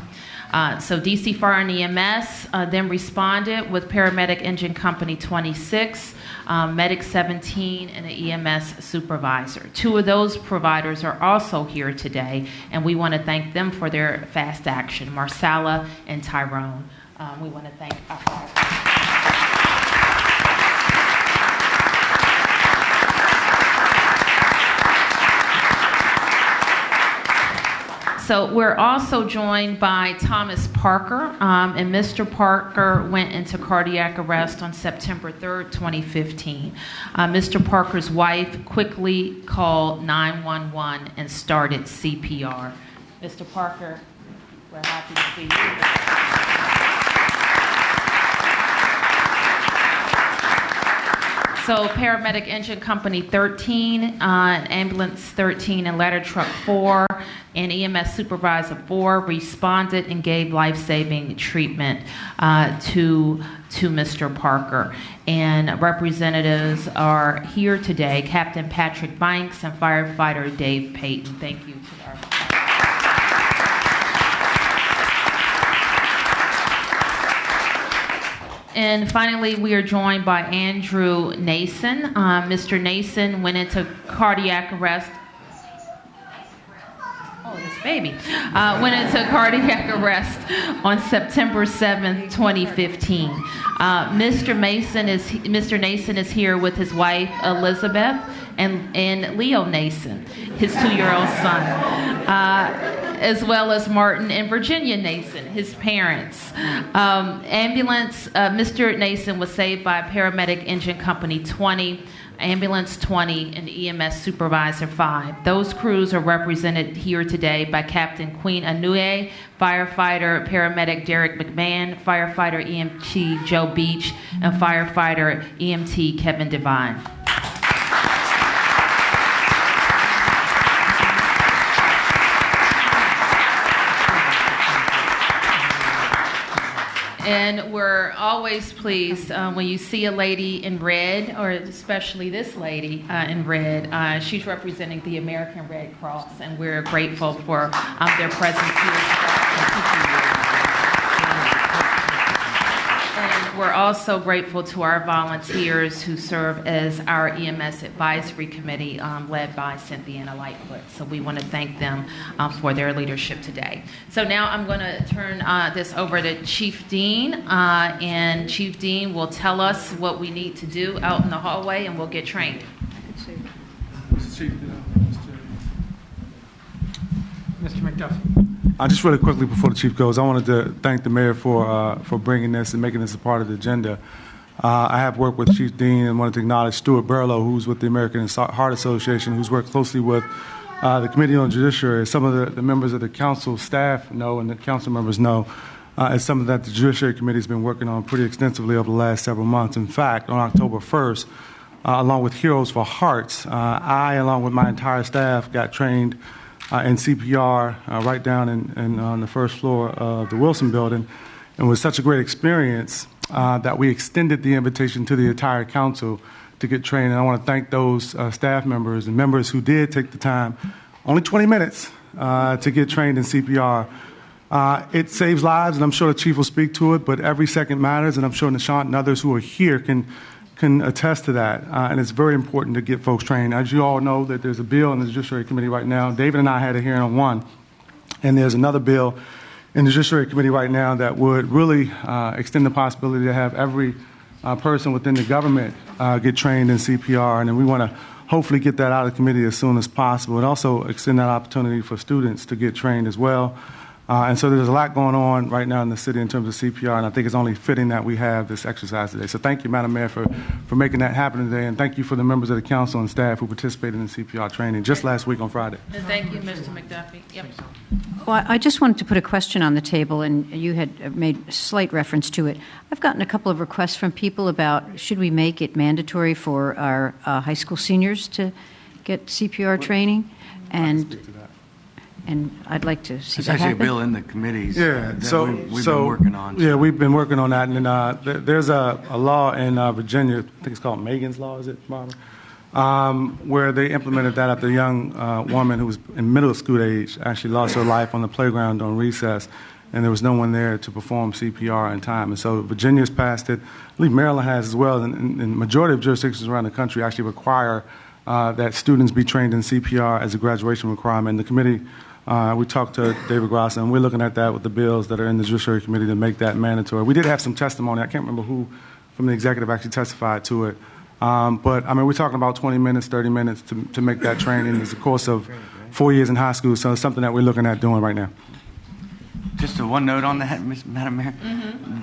So DC Fire and EMS then responded with Paramedic Engine Company 26, Medic 17, and an EMS supervisor. 2 of those providers are also here today, and we want to thank them for their fast action, Marsala and Tyrone. we want to thank our firefighters. So we're also joined by Thomas Parker, and Mr. Parker went into cardiac arrest on September 3rd, 2015. Mr. Parker's wife quickly called 911 and started CPR. Mr. Parker, we're happy to see you. So paramedic engine company 13, ambulance 13, and ladder truck 4, and EMS supervisor 4 responded and gave life-saving treatment to Mr. Parker. And representatives are here today, Captain Patrick Banks and firefighter Dave Payton. Thank you to our And finally, we are joined by Andrew Nason. Mr. Nason went into cardiac arrest. Oh, this baby. Went into cardiac arrest on September 7th, 2015. Mr. Nason is here with his wife, Elizabeth, and Leo Nason, his 2-year-old son. As well as Martin and Virginia Nason, his parents. Mr. Nason was saved by paramedic engine company 20, ambulance 20, and EMS supervisor 5. Those crews are represented here today by Captain Queen Anue, firefighter paramedic Derek McMahon, firefighter EMT Joe Beach, and firefighter EMT Kevin Devine. And we're always pleased when you see a lady in red, or especially this lady in red. She's representing the American Red Cross, and we're grateful for their presence here. And we're also grateful to our volunteers who serve as our EMS Advisory Committee, led by Cynthiana Lightfoot. So we want to thank them for their leadership today. So now I'm going to turn this over to Chief Dean, and Chief Dean will tell us what we need to do out in the hallway, and we'll get trained. Mr. McDuffie. Just really quickly before the chief goes, I wanted to thank the mayor for bringing this and making this a part of the agenda. I have worked with Chief Dean and wanted to acknowledge Stuart Burlow, who's with the American Heart Association, who's worked closely with the Committee on Judiciary. Some of the members of the council staff know and the council members know. It's something that the Judiciary Committee has been working on pretty extensively over the last several months. In fact, on October 1st, along with Heroes for Hearts, I, along with my entire staff, got trained in CPR right down on the first floor of the Wilson Building. And it was such a great experience that we extended the invitation to the entire council to get trained. And I want to thank those staff members and members who did take the time, only 20 minutes, to get trained in CPR. It saves lives, and I'm sure the chief will speak to it, but every second matters, and I'm sure Nishant and others who are here can attest to that, and it's very important to get folks trained. As you all know, that there's a bill in the Judiciary Committee right now. David and I had a hearing on one, and there's another bill in the Judiciary Committee right now that would really extend the possibility to have every person within the government get trained in CPR, and then we want to hopefully get that out of committee as soon as possible, and also extend that opportunity for students to get trained as well. And so there's a lot going on right now in the city in terms of CPR, and I think it's only fitting that we have this exercise today. So thank you, Madam Mayor, for making that happen today, and thank you for the members of the council and staff who participated in CPR training just last week on Friday. And thank you, Mr. McDuffie. Yep. Well, I just wanted to put a question on the table, and you had made a slight reference to it. I've gotten a couple of requests from people about should we make it mandatory for our high school seniors to get CPR training, and I'd like to see There's that actually happen. a bill in the committees that we've been working on. Yeah, we've been working on that. And there's a law in Virginia, I think it's called Megan's Law, is it, Barbara? Where they implemented that after a young woman who was in middle school age actually lost her life on the playground during recess, and there was no one there to perform CPR in time. And so Virginia's passed it. I believe Maryland has as well, and the majority of jurisdictions around the country actually require that students be trained in CPR as a graduation requirement. And the committee We talked to David Grosser, and we're looking at that with the bills that are in the Judiciary Committee to make that mandatory. We did have some testimony. I can't remember who from the executive actually testified to it. But, I mean, we're talking about 20 minutes, 30 minutes to make that training. It's a course of 4 years in high school, so it's something that we're looking at doing right now. Just a one note on that, Madam Mayor.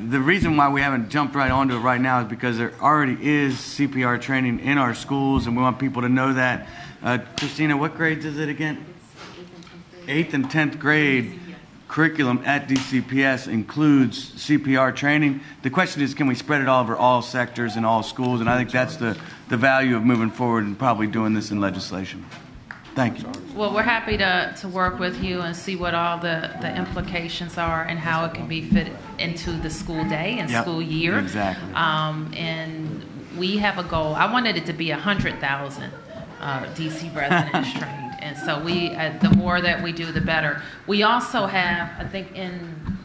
The reason why we haven't jumped right onto it right now is because there already is CPR training in our schools, and we want people to know that. Christina, what grades is it again? 8th and 10th grade curriculum at DCPS includes CPR training. The question is, can we spread it all over all sectors and all schools? And I think that's the value of moving forward and probably doing this in legislation. Thank you. Well, we're happy to work with you and see what all the implications are and how it can be fit into the school day and school year. Exactly. And we have a goal. I wanted it to be 100,000 DC residents trained. And so the more that we do, the better. We also have, I think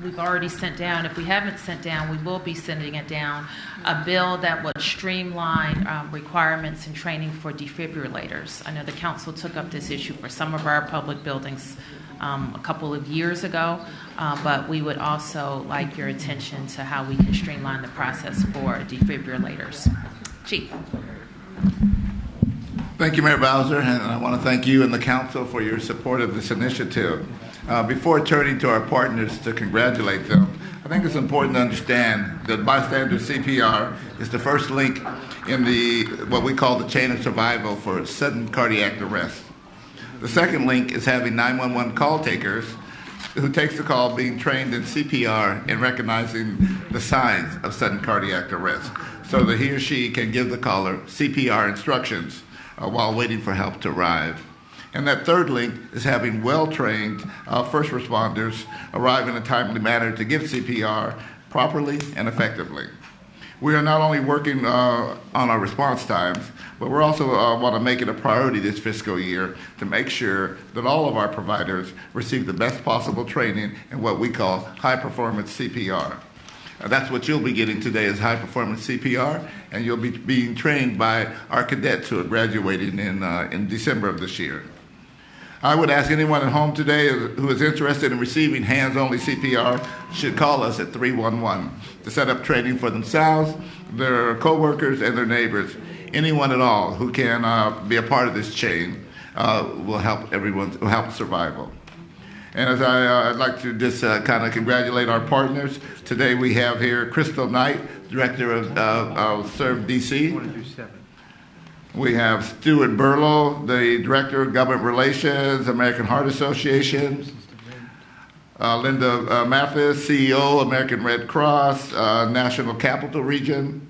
we've already sent down, if we haven't sent down, we will be sending it down, a bill that would streamline requirements and training for defibrillators. I know the council took up this issue for some of our public buildings a couple of years ago, but we would also like your attention to how we can streamline the process for defibrillators. Chief. Thank you, Mayor Bowser, and I want to thank you and the council for your support of this initiative. Before turning to our partners to congratulate them, I think it's important to understand that bystander CPR is the first link in what we call the chain of survival for sudden cardiac arrest. The second link is having 911 call takers who takes the call being trained in CPR and recognizing the signs of sudden cardiac arrest so that he or she can give the caller CPR instructions while waiting for help to arrive. And that third link is having well-trained first responders arrive in a timely manner to give CPR properly and effectively. We are not only working on our response times, but we're also want to make it a priority this fiscal year to make sure that all of our providers receive the best possible training in what we call high-performance CPR. That's what you'll be getting today is high-performance CPR, and you'll be being trained by our cadets who are graduating in December of this year. I would ask anyone at home today who is interested in receiving hands-only CPR should call us at 311 to set up training for themselves, their coworkers, and their neighbors. Anyone at all who can be a part of this chain will help survival. And as I'd like to just kind of congratulate our partners. Today we have here Crystal Knight, Director of Serve DC. We have Stuart Berlow, the Director of Government Relations, American Heart Association. Linda Mathis, CEO, American Red Cross, National Capital Region.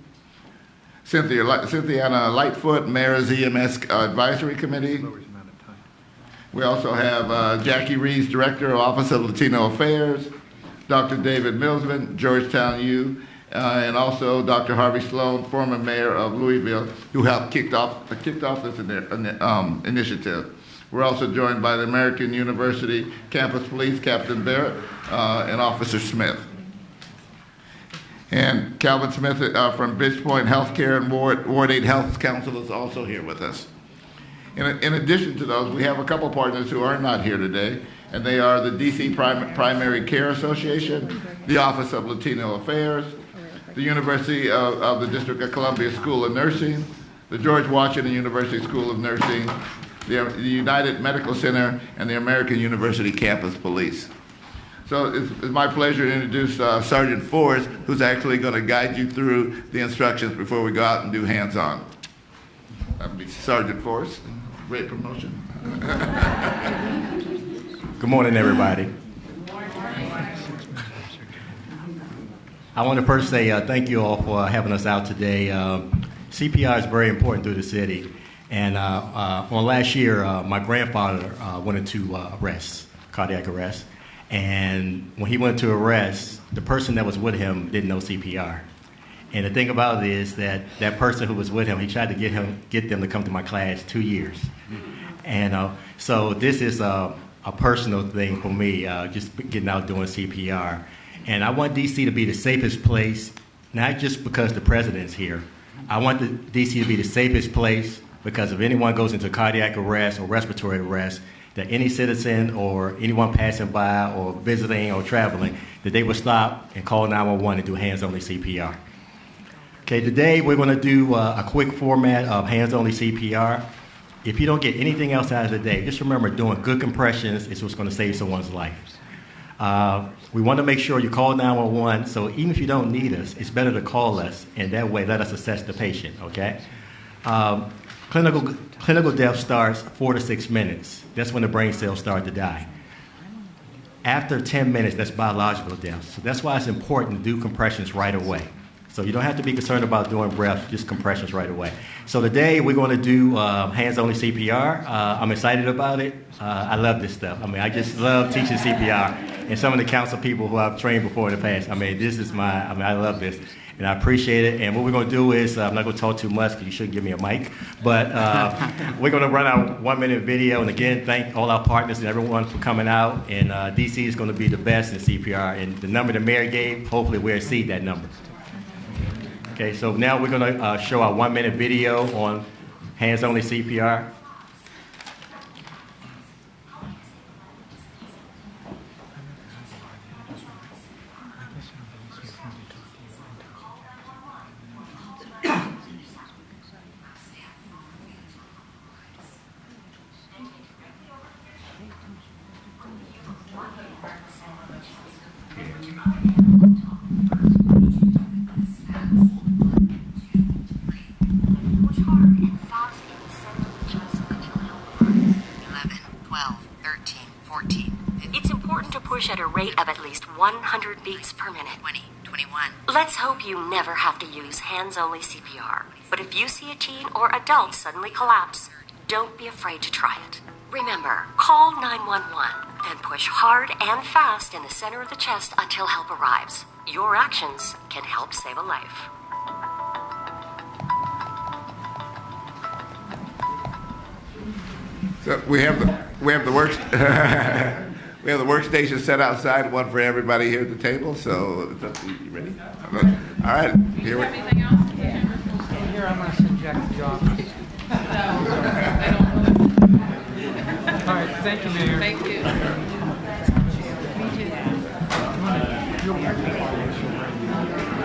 Cynthiana Lightfoot, Mayor's EMS Advisory Committee. We also have Jackie Reeves, Director of Office of Latino Affairs, Dr. David Millsman, Georgetown U, and also Dr. Harvey Sloan, former mayor of Louisville, who helped kicked off this initiative. We're also joined by the American University Campus Police, Captain Barrett, and Officer Smith. And Calvin Smith from Bridgepoint Healthcare and Ward 8 Health Council is also here with us. In addition to those, we have a couple partners who are not here today, and they are the DC Primary Care Association, the Office of Latino Affairs, the University of the District of Columbia School of Nursing, the George Washington University School of Nursing, the United Medical Center, and the American University Campus Police. So it's my pleasure to introduce Sergeant Forrest, who's actually going to guide you through the instructions before we go out and do hands-on. That would be Sergeant Forrest. Great promotion. Good morning, everybody. I want to first say thank you all for having us out today. CPR is very important through the city. And on last year, my grandfather went into cardiac arrest. And when he went to arrest, the person that was with him didn't know CPR. And the thing about it is that that person who was with him, he tried to get them to come to my class 2 years. And so this is a personal thing for me, just getting out doing CPR. And I want DC to be the safest place, not just because the president's here. I want DC to be the safest place because if anyone goes into cardiac arrest or respiratory arrest, that any citizen or anyone passing by or visiting or traveling, that they would stop and call 911 and do hands-only CPR. Okay, today we're going to do a quick format of hands-only CPR. If you don't get anything else out of the day, just remember doing good compressions is what's going to save someone's life. We want to make sure you call 911, so even if you don't need us, it's better to call us, and that way let us assess the patient, okay? Clinical death starts 4 to 6 minutes. That's when the brain cells start to die. After 10 minutes, that's biological death. So that's why it's important to do compressions right away. So you don't have to be concerned about doing breaths, just compressions right away. So today we're going to do hands-only CPR. I'm excited about it. I love this stuff. I mean, I just love teaching CPR. And some of the council people who I've trained before in the past, I mean, I love this. And I appreciate it. And what we're going to do is, I'm not going to talk too much because you shouldn't give me a mic, but we're going to run our 1-minute video. And again, thank all our partners and everyone for coming out. And DC is going to be the best in CPR. And the number the mayor gave, hopefully we'll exceed that number. Okay, so now we're going to show our 1-minute video on hands-only CPR. At a rate of at least 100 beats per minute. 20, 21. Let's hope you never have to use hands-only CPR. But if you see a teen or adult suddenly collapse, don't be afraid to try it. Remember, call 911, then push hard and fast in the center of the chest until help arrives. Your actions can help save a life. So we have the worst. We have the workstation set outside, one for everybody here at the table. So, you ready? All right. Here we go. Here, I'm going to subject the office. All right, thank you, Mayor. Thank you. Me too.